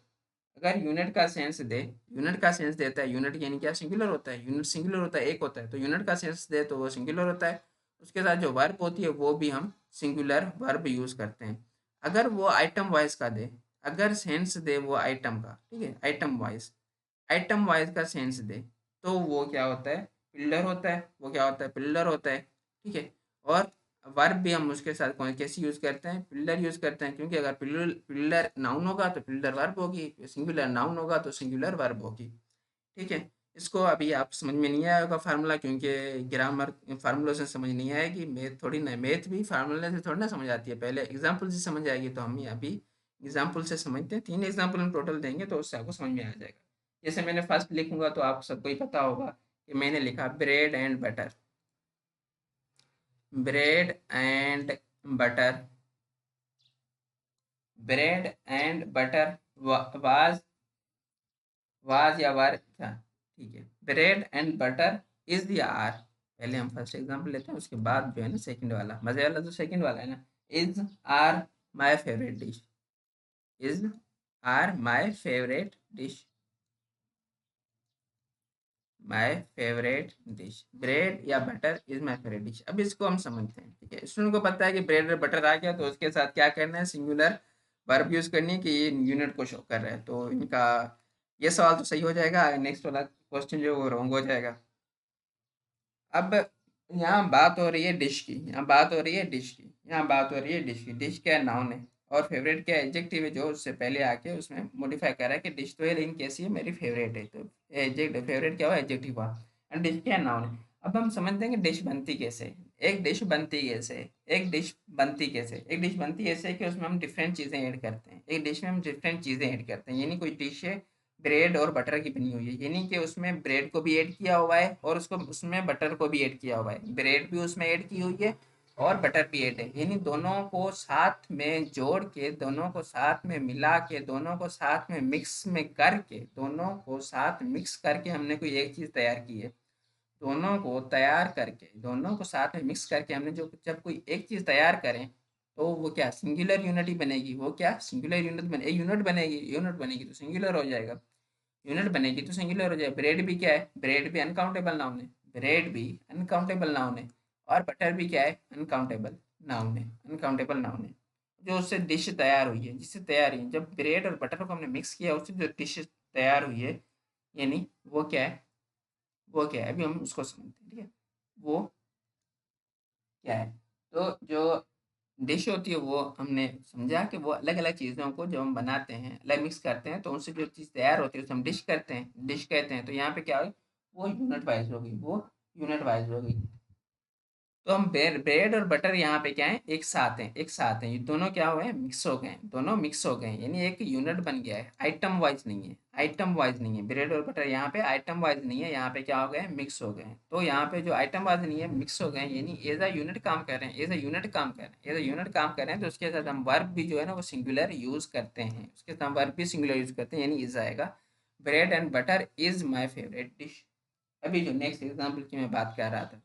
अगर यूनिट का सेंस दे, यूनिट का सेंस देता है, यूनिट यानी क्या? सिंगुलर होता है, यूनिट सिंगुलर होता है, एक होता है, तो यूनिट का सेंस दे तो वो सिंगुलर होता है। उसके साथ जो वर्ब होती है वो भी हम सिंगुलर वर्ब यूज़ करते हैं। अगर वो आइटम वाइज का दे, अगर सेंस दे वो आइटम का, ठीक है, आइटम वाइज, आइटम वाइज का सेंस दे, तो वो क्या होता है? पिलर होता है। वो क्या होता है? पिलर होता है। ठीक है, और वर्ब भी हम उसके साथ कौन कैसे यूज़ करते हैं, प्लूरल यूज़ करते हैं, क्योंकि अगर प्लूरल नाउन होगा तो प्लूरल वर्ब होगी, सिंगुलर नाउन होगा तो सिंगुलर वर्ब होगी। ठीक है, इसको अभी आप समझ में नहीं आया होगा फार्मूला, क्योंकि ग्रामर फार्मूलों से समझ नहीं आएगी, मैथ थोड़ी ना, मैथ भी फार्मूले से थोड़ी ना समझ आती है, पहले एग्जाम्पल से समझ आएगी। तो हम अभी एग्जाम्पल से समझते हैं, 3 एग्जाम्पल हम टोटल देंगे तो उससे आपको समझ में आ जाएगा। जैसे मैंने फर्स्ट लिखूंगा तो आपको सबको ही पता होगा कि मैंने लिखा bread and butter, bread and butter, bread and butter was या वर था। ठीक है, ब्रेड एंड बटर इज या आर, पहले हम फर्स्ट एग्जांपल लेते हैं, उसके बाद जो है ना सेकंड वाला मजे वाला, जो सेकंड वाला है ना, is are my favourite dish, is are my favourite dish, my favourite dish, bread या butter is my favourite dish. अब इसको हम समझते हैं। ठीक है, स्टूडेंट को पता है कि ब्रेड और बटर आ गया तो उसके साथ क्या करना है, सिंगुलर वर्ब यूज करनी है कि ये यूनिट को शो कर रहा है, तो इनका ये सवाल तो सही हो जाएगा, नेक्स्ट वाला क्वेश्चन जो वो रॉन्ग हो जाएगा। अब यहाँ बात हो रही है डिश की, यहाँ बात हो रही है डिश की, यहाँ बात हो रही है डिश की। डिश क्या है, नाउन है, और फेवरेट क्या है, एडजेक्टिव है, जो उससे पहले आके उसमें मॉडिफाई कर रहा है कि डिश तो है लेकिन कैसी है, मेरी फेवरेट है, तो एडजेक्टिव फेवरेट क्या हुआ, एडजेक्टिव हुआ, और डिश क्या है, नाउन है। अब हम समझते हैं कि डिश बनती कैसे है। एक डिश बनती कैसे है, एक डिश बनती कैसे है? एक डिश बनती ऐसे है कि उसमें हम डिफरेंट चीज़ें ऐड करते हैं, एक डिश में हम डिफरेंट चीज़ें ऐड करते हैं, यानी कोई डिश है ब्रेड और बटर की बनी हुई है, यानी कि उसमें ब्रेड को भी ऐड किया हुआ है और उसको उसमें बटर को भी ऐड किया हुआ है, ब्रेड भी उसमें ऐड की हुई है और बटर भी ऐड है, यानी दोनों को साथ में जोड़ के, दोनों को साथ में मिला के, दोनों को साथ में मिक्स में करके, दोनों को साथ मिक्स करके हमने कोई एक चीज़ तैयार की है। दोनों को तैयार करके, दोनों को साथ में मिक्स करके हमने जो जब कोई एक चीज़ तैयार करें तो वो क्या, सिंगुलर यूनिट ही बनेगी, वो क्या, सिंगुलर यूनिट बने, यूनिट बनेगी, यूनिट बनेगी तो सिंगुलर हो जाएगा, यूनिट बनेगी तो सिंगुलर हो जाए। ब्रेड भी क्या है, ब्रेड भी अनकाउंटेबल नाउन है, ब्रेड भी अनकाउंटेबल नाउन है, और बटर भी क्या है, अनकाउंटेबल नाउन है, अनकाउंटेबल नाउन है। जो उससे डिश तैयार हुई है, जिससे तैयार हुई है, जब ब्रेड और बटर को हमने मिक्स किया उससे जो डिश तैयार हुई है, यानी वो क्या है, वो क्या है, अभी हम उसको समझते हैं। ठीक है, वो क्या है, तो जो डिश होती है वो हमने समझा कि वो अलग अलग चीज़ों को जब हम बनाते हैं, अलग मिक्स करते हैं तो उनसे जो चीज़ तैयार होती है उसे हम डिश करते हैं, डिश कहते हैं। तो यहाँ पे क्या होगी, वो यूनिट वाइज होगी, वो यूनिट वाइज होगी। तो हम ब्रेड और बटर यहाँ पे क्या है, एक साथ हैं, एक साथ हैं, ये दोनों क्या हुए हैं, मिक्स हो गए हैं, दोनों मिक्स हो गए हैं, यानी एक यूनिट बन गया है, आइटम वाइज नहीं है, आइटम वाइज नहीं है, ब्रेड और बटर यहाँ पे आइटम वाइज नहीं है, यहाँ पे क्या हो गए हैं, मिक्स हो गए हैं। तो यहाँ पे जो आइटम वाइज नहीं है, मिक्स हो गए हैं, यानी एज अ यूनिट काम कर रहे हैं, एज अ यूनिट काम कर रहे हैं, एज अ यूनिट काम कर रहे हैं, तो उसके साथ हम वर्ब भी जो है ना वो सिंगुलर यूज करते हैं, उसके साथ हम वर्ब भी सिंगुलर यूज करते हैं, यानी इज आएगा, bread and butter is my favourite dish. अभी जो नेक्स्ट एग्जाम्पल की मैं बात कर रहा था,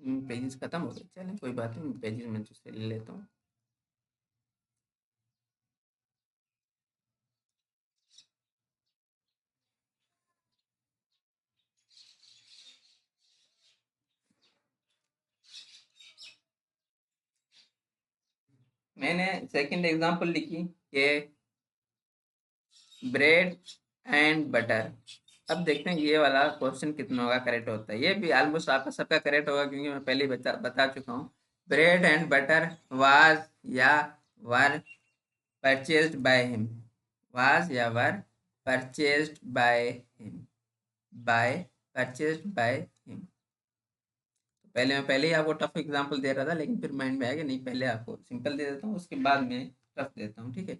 पेजेस खत्म हो गए, चलें कोई बात नहीं, पेजेस मैं तुझसे ले लेता हूँ। मैंने सेकंड एग्जांपल लिखी कि ब्रेड एंड बटर। अब देखते हैं ये वाला क्वेश्चन कितना होगा करेक्ट होता है, ये भी ऑलमोस्ट आपका सबका करेक्ट होगा क्योंकि मैं पहले ही बता चुका हूँ। ब्रेड एंड बटर वाज या were purchased by him, was या were purchased by him, by purchased by him. मैं पहले ही आपको टफ एग्जांपल दे रहा था, लेकिन फिर माइंड में आया कि नहीं, पहले आपको सिंपल दे देता हूँ उसके बाद में टफ देता हूँ। ठीक है,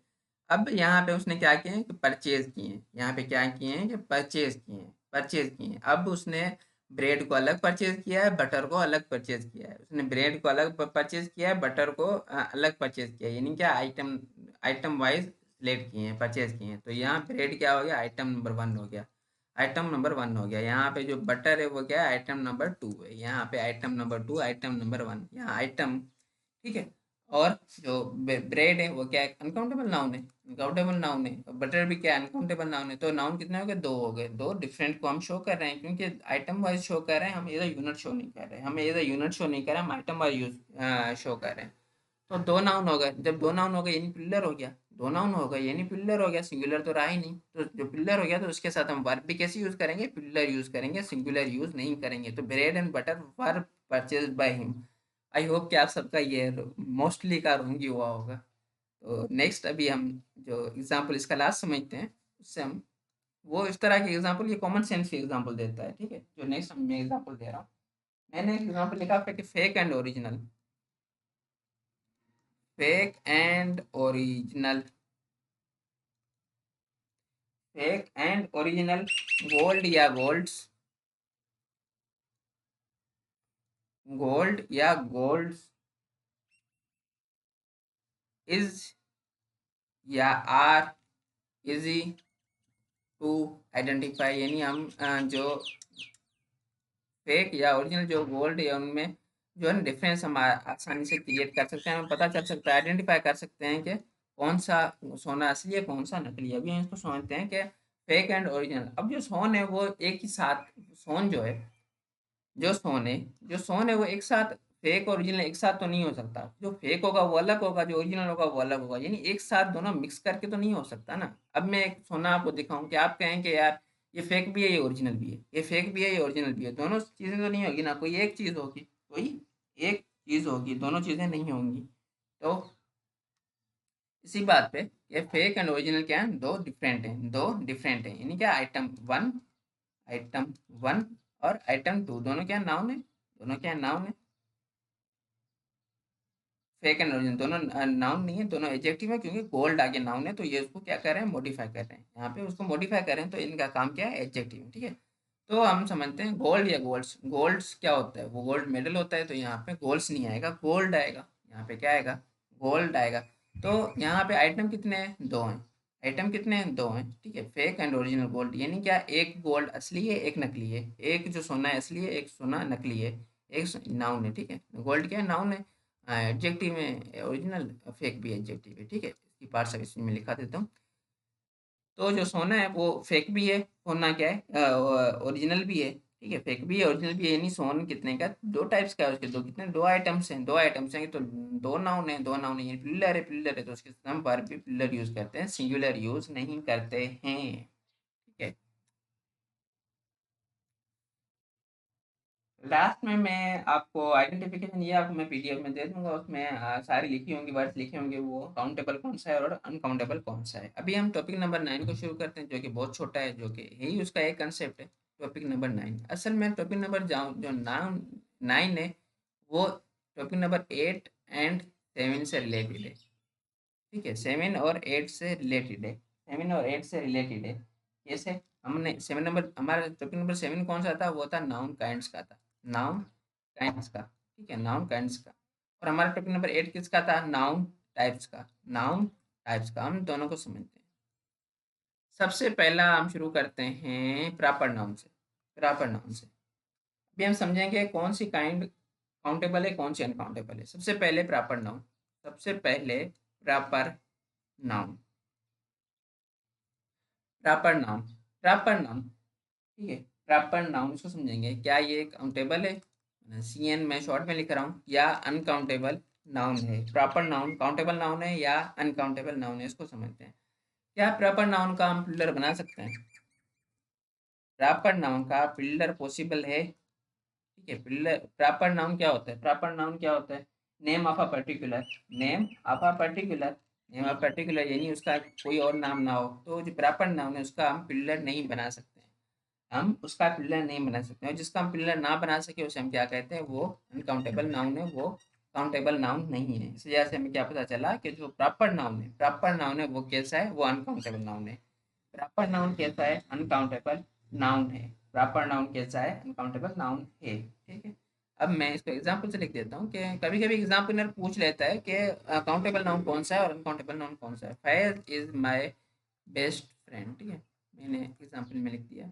अब यहाँ पे उसने क्या किए हैं कि परचेज किए हैं, यहाँ पे क्या किए हैं कि परचेज किए हैं, परचेज किए हैं। अब उसने ब्रेड को अलग परचेज किया है, बटर को अलग परचेज किया है, उसने ब्रेड को अलग परचेज किया है, बटर को अलग परचेज किया है, यानी क्या, आइटम आइटम वाइज सिलेक्ट किए हैं, परचेज किए हैं। तो यहाँ ब्रेड क्या हो गया, आइटम नंबर 1 हो गया, आइटम नंबर 1 हो गया। यहाँ पे जो बटर है वो क्या है, आइटम नंबर 2 है, यहाँ पे आइटम नंबर 2, आइटम नंबर 1, यहाँ आइटम। ठीक है, और जो ब्रेड है वो क्या है, अनकाउंटेबल नाउन है, अनकाउंटेबल नाउन है, और बटर भी क्या है, अनकाउंटेबल नाउन है। तो नाउन कितने हो गए, 2 हो गए, 2 डिफरेंट को हम शो कर रहे हैं, क्योंकि आइटम वाइज शो कर रहे हैं, हम एज यूनिट शो नहीं कर रहे हैं, हम एज यूनिट शो नहीं कर रहे हैं, हम आइटम वाइज यूज शो कर रहे हैं। तो 2 नाउन हो गए, जब 2 नाउन हो गए यानी प्लूरल हो गया, दो नाउन हो गए, यानी प्लूरल हो गया, सिंगुलर तो रहा ही नहीं। तो जो प्लूरल हो गया तो उसके साथ हम वर्ब भी कैसे यूज करेंगे, प्लूरल यूज करेंगे, सिंगुलर यूज नहीं करेंगे। तो bread and butter were purchase by him. I hope कि आप सबका ये मोस्टली का रोंग ही हुआ होगा। तो नेक्स्ट अभी हम जो एग्जाम्पल इसका लास्ट समझते हैं, उससे हम वो इस तरह के एग्जाम्पल, ये कॉमन सेंस के एग्जाम्पल देता है, ठीक है। जो नेक्स्ट मैं एग्जाम्पल दे रहा हूँ, मैंने एक एग्जाम्पल लिखा है कि fake and original. Fake and original, fake and original, gold या गोल्ड्स, गोल्ड या गोल्ड्स, इज या आर इजी टू आइडेंटिफाई। यानी हम जो फेक या ओरिजिनल जो गोल्ड या उनमें जो है ना डिफरेंस हम आसानी से क्रिएट कर सकते हैं, हमें पता चल सकता है, आइडेंटिफाई कर सकते हैं कि कौन सा सोना असली है, कौन सा नकली है। अभी हम इसको समझते हैं कि फेक एंड ओरिजिनल। अब जो सोन है वो एक ही साथ, सोन जो है, जो सोन है, जो सोन है वो एक साथ, फेक और ओरिजिनल एक साथ तो नहीं हो सकता। जो फेक होगा वो अलग होगा, जो ओरिजिनल होगा वो अलग होगा, यानी एक साथ दोनों मिक्स करके तो नहीं हो सकता ना। अब मैं एक सोना आपको दिखाऊं कि आप कहें कि यार ये फेक भी है, ये ओरिजिनल भी है, ये फेक भी है, ये ओरिजिनल भी है, दोनों चीजें तो नहीं होगी ना, कोई एक चीज होगी, कोई एक चीज होगी, दोनों चीजें नहीं होंगी। तो इसी बात पे ये फेक एंड ओरिजिनल क्या है, दो डिफरेंट हैं, दो डिफरेंट हैं, यानी क्या आइटम वन, आइटम वन और आइटम टू दोनों क्या नाउन है, दोनों क्या नाउन है। फेक एंड ओरिजिनल दोनों नाउन नहीं है, दोनों एडजेक्टिव है, क्योंकि गोल्ड आगे नाउन है तो ये उसको क्या कर रहे हैं, मॉडिफाई कर रहे हैं, यहाँ पे उसको मॉडिफाई कर रहे हैं, तो इनका काम क्या है, एडजेक्टिव है, ठीक है। तो हम समझते हैं गोल्ड या गोल्ड्स। गोल्ड्स क्या होता है, वो गोल्ड मेडल होता है, तो यहाँ पे गोल्ड्स नहीं आएगा, गोल्ड आएगा, यहाँ पे क्या आएगा, गोल्ड आएगा। तो यहाँ पे आइटम कितने हैं, दो हैं, आइटम कितने हैं, दो हैं, ठीक है। फेक एंड ओरिजिनल गोल्ड, यानी क्या, एक गोल्ड असली है, एक नकली है, एक जो सोना है असली है, एक सोना नकली है, एक नाउन है, ठीक है। गोल्ड क्या है, नाउन है, एडजेक्टिव में ओरिजिनल, फेक भी एडजेक्टिव है, ठीक है। इसकी पार्ट सब इसमें लिखा देता हूँ। तो जो सोना है वो फेक भी है, सोना क्या है, ओरिजिनल भी है, ठीक है। फेक भी है, ओरिजिनल भी है, यानी सोन कितने का, दो टाइप्स का है उसके, दो कितने, दो आइटम्स हैं, दो आइटम्स हैं, तो दो नाउन है, दो नाउन है, यानी प्लूरल है, प्लूरल है, तो उसके साथ हम वर्ब भी प्लूरल यूज करते हैं, सिंगुलर यूज नहीं करते हैं, ठीक है। लास्ट में मैं आपको आइडेंटिफिकेशन, ये आपको मैं पीडीएफ में दे दूंगा, उसमें सारी लिखी होंगी, वर्ड्स लिखे होंगे, वो काउंटेबल कौन सा है और अनकाउंटेबल कौन सा है। अभी हम टॉपिक नंबर 9 को शुरू करते हैं, जो कि बहुत छोटा है, जो कि यही उसका एक कंसेप्ट है। टॉपिक नंबर 9, असल में टॉपिक नंबर जाऊँ जो नाम 9 है, वो टॉपिक नंबर 8 एंड 7 से रिलेटेड है, ठीक है। 7 और 8 से रिलेटेड है, 7 और 8 से रिलेटेड है। जैसे हमने 7 नंबर, हमारा टॉपिक नंबर 7 कौन सा था, वो था नाउन काइंड्स का था, नाउन काइंड्स का, ठीक है, नाउन काइंड्स का। और हमारा टॉपिक नंबर 8 किसका था, नाउन टाइप्स का, नाउन टाइप्स का। हम दोनों को समझते हैं। सबसे पहला हम शुरू करते हैं प्रॉपर नाउन से, प्रॉपर नाउन से। अभी हम समझेंगे कौन सी काइंड काउंटेबल है, कौन सी अनकाउंटेबल है। सबसे पहले प्रॉपर नाउन, सबसे पहले proper noun, proper noun, proper noun, ठीक है। प्रॉपर नाउन इसको समझेंगे, क्या ये काउंटेबल है, सी एन मैं शॉर्ट में लिख रहा हूँ, या अनकाउंटेबल नाउन है। प्रॉपर नाउन काउंटेबल नाउन है या अनकाउंटेबल नाउन है, इसको समझते हैं। क्या प्रॉपर नाउन का हम प्लूरल बना सकते हैं, प्रॉपर नाउन का प्लूरल पॉसिबल है, ठीक है। प्लूरल प्रॉपर नाउन क्या होता है, प्रॉपर नाउन क्या होता है, name of a particular, name of a particular, name of particular, यानी उसका कोई और नाम ना हो, तो जो प्रॉपर नाउन है उसका हम प्लूरल नहीं बना सकते हैं, हम उसका पिलर नहीं बना सकते, और जिसका हम पिलर ना बना सके उसे हम क्या कहते हैं, वो अनकाउंटेबल नाउन है, वो काउंटेबल नाउन नहीं है। इस वजह से हमें क्या पता चला कि जो प्रॉपर नाउन है, प्रॉपर नाउन है, वो कैसा है, वो अनकाउंटेबल नाउन है। प्रॉपर नाउन कैसा है, अनकाउंटेबल नाउन है। प्रॉपर नाउन कैसा है, अनकाउंटेबल नाउन है, ठीक है। अब मैं इसको एग्जाम्पल से लिख देता हूँ कि कभी कभी एग्जाम्पलर पूछ लेता है कि काउंटेबल नाउन कौन सा है और अनकाउंटेबल नाउन कौन सा है। Faiz is my best friend, ठीक है, मैंने एग्जाम्पल में लिख दिया,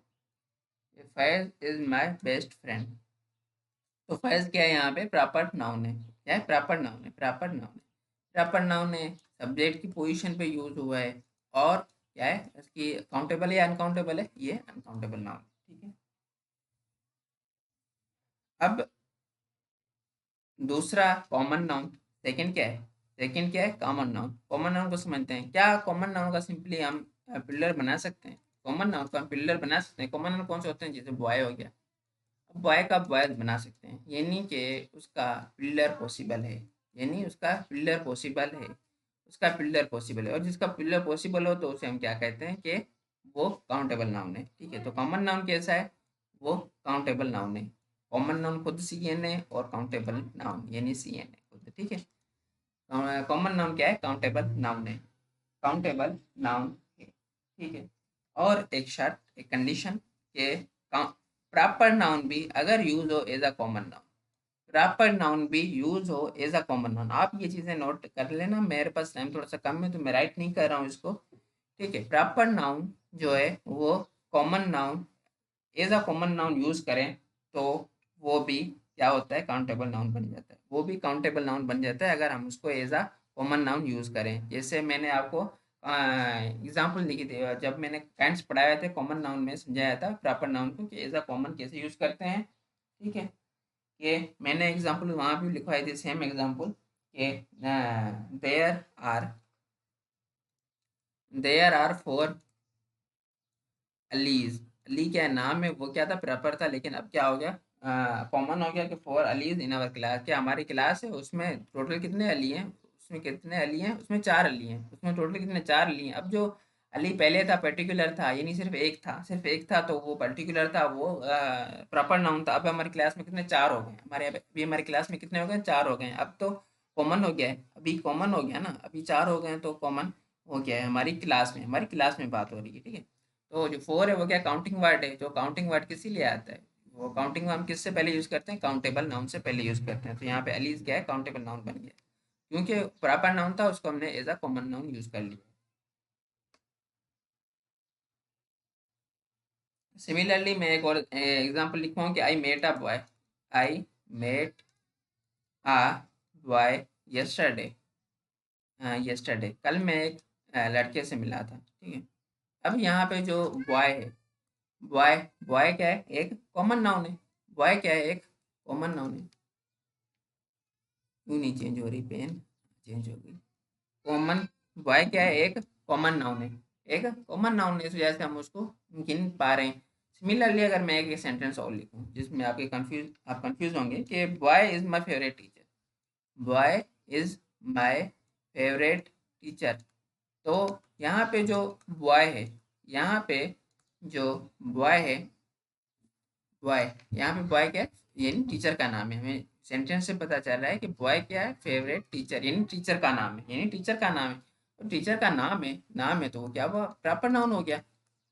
Faiz is my best friend. तो फैज क्या है, यहाँ पे प्रॉपर नाउन है, क्या है, प्रॉपर नाउन है, प्रॉपर नाउन है, प्रॉपर नाउन है, सब्जेक्ट की पोजीशन पे यूज हुआ है, और क्या है इसकी, काउंटेबल है या अनकाउंटेबल है, ये अनकाउंटेबल नाउन, ठीक है। अब दूसरा कॉमन नाउन, सेकंड क्या है, सेकंड क्या है, कॉमन नाउन। कॉमन नाउन को समझते हैं। क्या कॉमन नाउन का सिंपली हम पिलर बना सकते हैं? कॉमन नाउन का हम पिलर बना सकते हैं। कॉमन नाउन कौन से होते हैं? जैसे बॉय हो गया, अब बॉय का बॉय बना सकते हैं, यानी कि उसका पिलर पॉसिबल है, यानी उसका पिलर पॉसिबल है, उसका पिलर पॉसिबल है। और जिसका पिलर पॉसिबल हो तो उसे हम क्या कहते हैं कि वो काउंटेबल नाउन है। ठीक है, तो कॉमन नाउन कैसा है? वो काउंटेबल नाउन है। कॉमन नाउन खुद सी एन है और काउंटेबल नाउन यानी सी एन है खुद। ठीक है, कॉमन नाउन क्या है? काउंटेबल नाउन है, काउंटेबल नाउन है। ठीक है, और एक शर्त, एक कंडीशन के प्रॉपर नाउन भी अगर यूज हो as a common noun, proper noun भी यूज हो एज अ कॉमन नाउन। आप ये चीजें नोट कर लेना, मेरे पास टाइम थोड़ा सा कम है तो मैं राइट नहीं कर रहा हूँ इसको। ठीक है, प्रॉपर नाउन जो है वो common noun as a common noun use करें तो वो भी क्या होता है? काउंटेबल नाउन बन जाता है। वो भी काउंटेबल नाउन बन जाता है अगर हम उसको as a common noun use करें। जैसे मैंने आपको एग्जाम्पल लिखी थी, जब मैंने काइंड्स पढ़ाया थे कॉमन नाउन में समझाया था प्रॉपर नाउन को कि एज अ कॉमन कैसे यूज करते हैं। ठीक है, ये मैंने एग्जाम्पल वहाँ भी लिखवाई थी, सेम एग्जाम्पल कि there are four Alis. Ali क्या नाम है, वो क्या था? प्रॉपर था, लेकिन अब क्या हो गया? कॉमन हो गया कि four allies in our class. क्या हमारी क्लास है उसमें टोटल कितने अली हैं? उसमें कितने अली हैं? उसमें चार अली हैं। उसमें टोटल कितने? चार अली हैं। अब जो अली पहले था पर्टिकुलर था, यानी सिर्फ एक था, सिर्फ एक था तो वो पर्टिकुलर था, वो प्रॉपर नाउन था। अब हमारी क्लास में कितने? चार हो गए। हमारे अभी हमारी क्लास में कितने हो गए? चार हो गए। अब तो कॉमन हो गया है, अभी कॉमन हो गया ना, अभी चार हो गए हैं तो कॉमन हो गया है हमारी क्लास में। हमारी क्लास में बात हो रही है। ठीक है, तो जो फोर है वो क्या? काउंटिंग वर्ड है। जो काउंटिंग वर्ड किस लिए आता है? वो काउंटिंग हम किससे पहले यूज करते हैं? काउंटेबल नाउन से पहले यूज करते हैं। तो यहाँ पे अलीज क्या है? काउंटेबल नाउन बन गया, क्योंकि प्रॉपर नाउन था उसको हमने as a common noun use कर लिया। सिमिलरली मैं एक और एग्जांपल लिखूँ कि I met a boy, I met a boy yesterday. Yesterday कल मैं एक लड़के से मिला था। ठीक है, अब यहाँ पे जो बॉय है, बॉय, बॉय क्या है? एक कॉमन नाउन है। बॉय क्या है? एक कॉमन नाउन है। क्यों नहीं चेंज हो रही पेन? चेंज हो गई। कॉमन, बॉय क्या है? एक कॉमन नाउन है, एक कॉमन नाउन है, इस वजह से हम उसको गिन पा रहे हैं। सिमिलरली अगर मैं एक सेंटेंस और लिखूं जिसमें आप कंफ्यूज होंगे कि boy is my favourite teacher, boy is my favourite teacher. तो यहाँ पे जो बॉय है, यहाँ पे जो बॉय है, बॉय, यहाँ पे बॉय क्या है? यानी टीचर का नाम है। हमें सेंटेंस से पता चल रहा है कि बॉय क्या है? फेवरेट टीचर, यानी टीचर का नाम है, यानी टीचर का नाम है। तो टीचर का नाम है, नाम है तो वो क्या? वो प्रॉपर नाउन हो गया,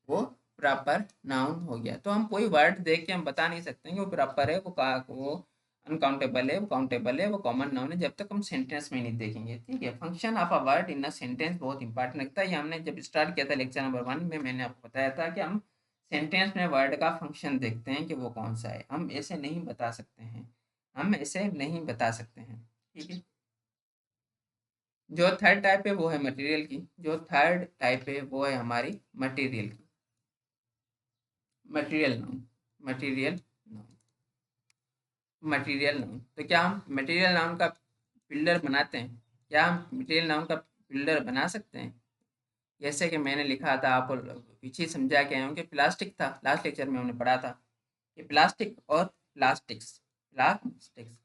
वो प्रॉपर नाउन हो गया। तो हम कोई वर्ड देख के हम बता नहीं सकते हैं कि वो प्रॉपर है, वो अनकाउंटेबल है, वो काउंटेबल है, वो कॉमन नाउन है, जब तक हम सेंटेंस में नहीं देखेंगे। ठीक है, function of a word in a sentence बहुत इंपॉर्टेंट लगता है। ये हमने जब स्टार्ट किया था लेक्चर नंबर 1 में, मैंने आपको बताया था कि हम सेंटेंस में वर्ड का फंक्शन देखते हैं कि वो कौन सा है। हम ऐसे नहीं बता सकते हैं, हम ऐसे नहीं बता सकते हैं। ठीक है, जो थर्ड टाइप है वो है मटेरियल की। जो थर्ड टाइप है वो है हमारी मटेरियल की। Material noun, material noun, material noun. तो क्या हम मटेरियल नाउन का बिल्डर बनाते हैं? क्या हम मटेरियल नाउन का बिल्डर बना सकते हैं? जैसे कि मैंने लिखा था, आपको पीछे समझा के आया हूँ कि प्लास्टिक था, लास्ट लेक्चर में हमने पढ़ा था कि प्लास्टिक और प्लास्टिक्स, प्लास्टिक्स।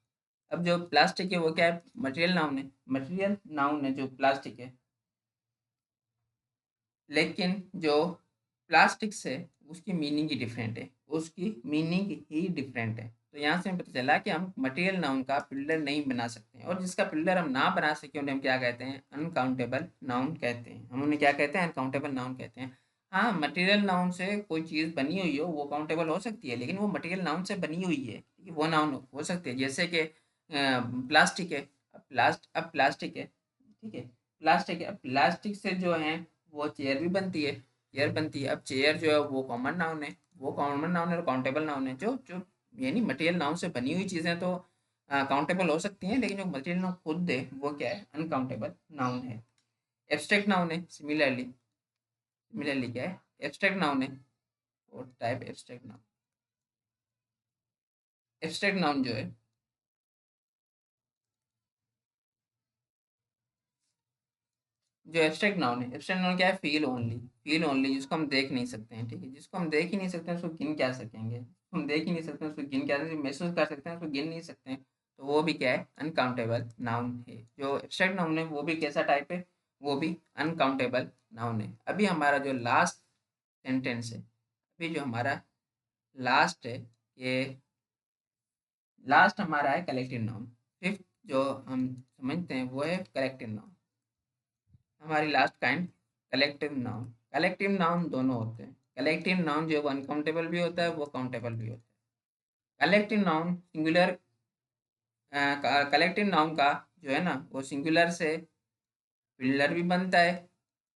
अब जो प्लास्टिक है वो क्या है? मटेरियल नाउन है, मटेरियल नाउन है जो प्लास्टिक है। लेकिन जो प्लास्टिक्स है उसकी मीनिंग ही डिफरेंट है, उसकी मीनिंग ही डिफरेंट है। तो यहाँ से हमें पता चला कि हम मटेरियल नाउन का पिलर नहीं बना सकते हैं, और जिसका पिलर हम ना बना सके उन्हें हम क्या कहते हैं? अनकाउंटेबल नाउन कहते हैं। हम उन्हें क्या कहते हैं? अनकाउंटेबल नाउन कहते हैं। हाँ, मटेरियल नाउन से कोई चीज़ बनी हुई हो वो काउंटेबल हो सकती है, लेकिन वो मटेरियल नाउन से बनी हुई है, ठीक है, वो नाउन हो सकती है। जैसे कि प्लास्टिक है, अब प्लास्टिक है, ठीक है, प्लास्टिक है, अब प्लास्टिक से जो है वो चेयर भी बनती है, चेयर बनती है। अब चेयर जो है वो कॉमन नाउन है, वो कॉमन नाउन है और काउंटेबल नाउन है। जो जो यानी मटेरियल नाउन से बनी हुई चीज़ें तो काउंटेबल हो सकती हैं, लेकिन जो मटेरियल नाउन खुद है वो क्या है? अनकाउंटेबल नाउन है। एब्स्ट्रैक्ट नाउन है, सिमिलरली, सिमिलरली क्या है? एब्स्ट्रैक्ट नाउन है। और type abstract noun, abstract noun जो है जो एब्स्ट्रैक्ट नाउन है, एब्स्ट्रैक्ट नाउन क्या है? फील ओनली, जिसको हम देख नहीं सकते हैं, ठीक है, जिसको हम देख ही नहीं सकते हैं उसको गिन क्या सकेंगे, हम देख ही नहीं सकते हैं उसको गिन क्या सकते, महसूस कर सकते हैं उसको गिन नहीं सकते हैं, तो वो भी क्या है? अनकाउंटेबल नाउन है। जो एब्स्ट्रैक्ट नाउन है वो भी कैसा टाइप है? वो भी अनकाउंटेबल नाउन है। अभी हमारा जो लास्ट सेंटेंस है, अभी जो हमारा लास्ट है, ये लास्ट हमारा है कलेक्टिव नाउन। फिफ्थ जो हम समझते हैं वो है कलेक्टिव नाउन। हमारी last kind collective noun. Collective noun दोनों होते हैं। कलेक्टिव नाउन जो वो अनकाउंटेबल भी होता है, वो काउंटेबल भी होता है। Collective noun singular, collective noun का जो है ना वो सिंगुलर से प्लूरल भी बनता है,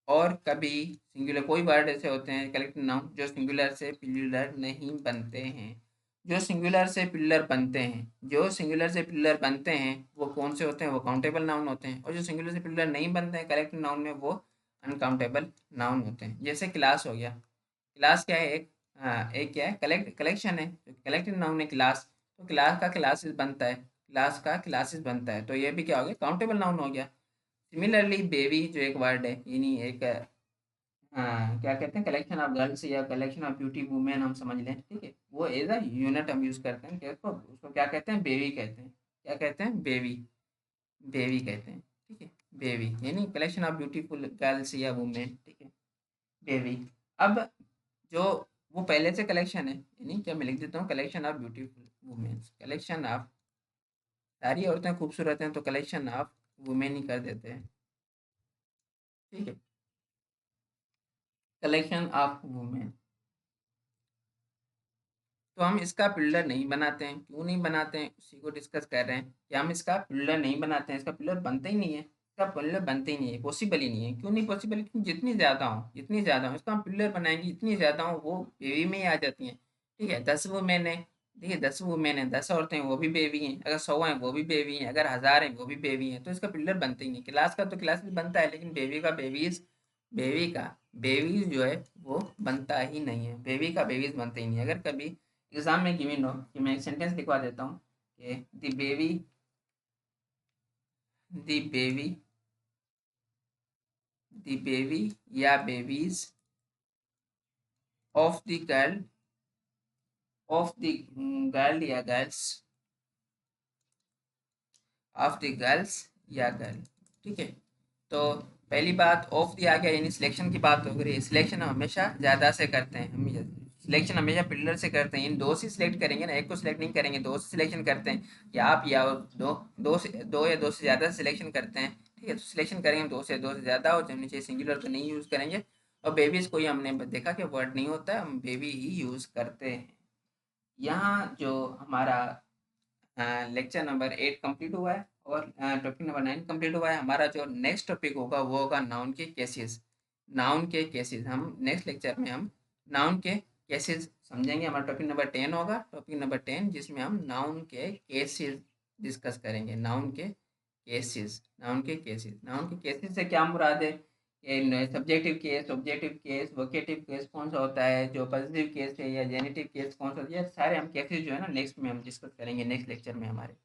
और कभी सिंगुलर कोई वर्ड ऐसे होते हैं कलेक्टिव नाउन जो सिंगुलर से प्लूरल नहीं बनते हैं। जो सिंगुलर से प्लूरल बनते हैं, जो सिंगुलर से प्लूरल बनते हैं वो कौन से होते हैं? वो काउंटेबल नाउन होते हैं। और जो सिंगुलर से प्लूरल नहीं बनते हैं कलेक्टिव नाउन में, वो अनकाउंटेबल नाउन होते हैं। जैसे क्लास हो गया। क्लास क्या है? एक क्या है? कलेक्शन है। कलेक्टिव नाउन है क्लास, तो क्लास का क्लासेस बनता है, क्लास का क्लासेस बनता है, तो ये भी क्या हो गया? काउंटेबल नाउन हो गया। सिमिलरली बेबी जो एक वर्ड है, यानी एक क्या कहते हैं, कलेक्शन ऑफ गर्ल्स या कलेक्शन ऑफ ब्यूटी वुमेन हम समझ लें, ठीक है, वो एज अ यूनिट हम यूज करते हैं कि उसको उसको क्या कहते हैं? बेबी कहते हैं। क्या कहते हैं? बेबी। बेबी कहते हैं, ठीक है। बेबी यानी कलेक्शन ऑफ ब्यूटीफुल गर्ल्स या वुमेन, ठीक है, बेबी। अब जो वो पहले से कलेक्शन है, यानी क्या मैं लिख देता हूँ collection of beautiful women, collection of, सारी औरतें खूबसूरत हैं तो कलेक्शन ऑफ वुमेन ही कर देते हैं, ठीक है, कलेक्शन ऑफ वुमेन। तो हम इसका पिलर नहीं बनाते हैं, क्यों नहीं बनाते हैं उसी को डिस्कस कर रहे हैं कि हम इसका पिलर नहीं बनाते हैं, इसका पिलर बनता ही नहीं है, इसका पिलर बनते ही नहीं है, पॉसिबल ही नहीं है। क्यों नहीं पॉसिबल? क्योंकि जितनी ज़्यादा हो इसका हम पिलर बनाएंगे, इतनी ज़्यादा हो वो बेबी में ही आ जाती हैं, ठीक है। 10 वुमेन है, ठीक है, 10 वुमेन है, 10 औरतें हैं वो भी बेबी हैं, अगर 100 हैं वो भी बेबी हैं, अगर 1000 हैं वो भी बेबी हैं, तो इसका पिलर बनते ही नहीं। क्लास का तो क्लास भी बनता है, लेकिन बेबी का जो है वो बनता ही नहीं है, बेबी का बेबीज बनते ही नहीं है। अगर कभी एग्जाम में गिवन हो कि मैं एक सेंटेंस लिखवा देता हूँ कि द बेबी या बेबीज ऑफ द गर्ल या गर्ल्स ऑफ द गर्ल्स या गर्ल, ठीक है। तो पहली बात ऑफ दी आ गया, यानी सिलेक्शन की बात हो रही है। सिलेक्शन हमेशा ज़्यादा से करते हैं, हम सिलेक्शन हमेशा पिलर से करते हैं, इन दो से सिलेक्ट करेंगे ना, एक को सिलेक्ट नहीं करेंगे, दो से सिलेक्शन करते हैं, या आप या दो, दो या दो से ज़्यादा सिलेक्शन करते हैं, ठीक है। तो सिलेक्शन करेंगे दो से ज़्यादा, और जब नीचे सिंगुलर तो नहीं यूज़ करेंगे। और बेबीज़ कोई हमने देखा कि वर्ड नहीं होता है, हम बेबी ही यूज़ करते हैं। यहाँ जो हमारा लेक्चर नंबर 8 कंप्लीट हुआ है, और टॉपिक नंबर 9 कंप्लीट हुआ है। हमारा जो नेक्स्ट टॉपिक होगा वो होगा नाउन के केसेस। नाउन के केसेस हम नेक्स्ट लेक्चर में हम नाउन के केसेस समझेंगे। हमारा टॉपिक नंबर 10 होगा, टॉपिक नंबर 10, जिसमें हम नाउन के केसेस डिस्कस करेंगे। नाउन के केसेस से क्या मुराद है? Subjective case, objective case, vocative case कौन सा होता है, जो पॉजिटिव केस है या जेनेटिव केस कौन सा होता है, ये सारे हम केसेस जो है ना नेक्स्ट में हम डिस्कस करेंगे, नेक्स्ट लेक्चर में हमारे।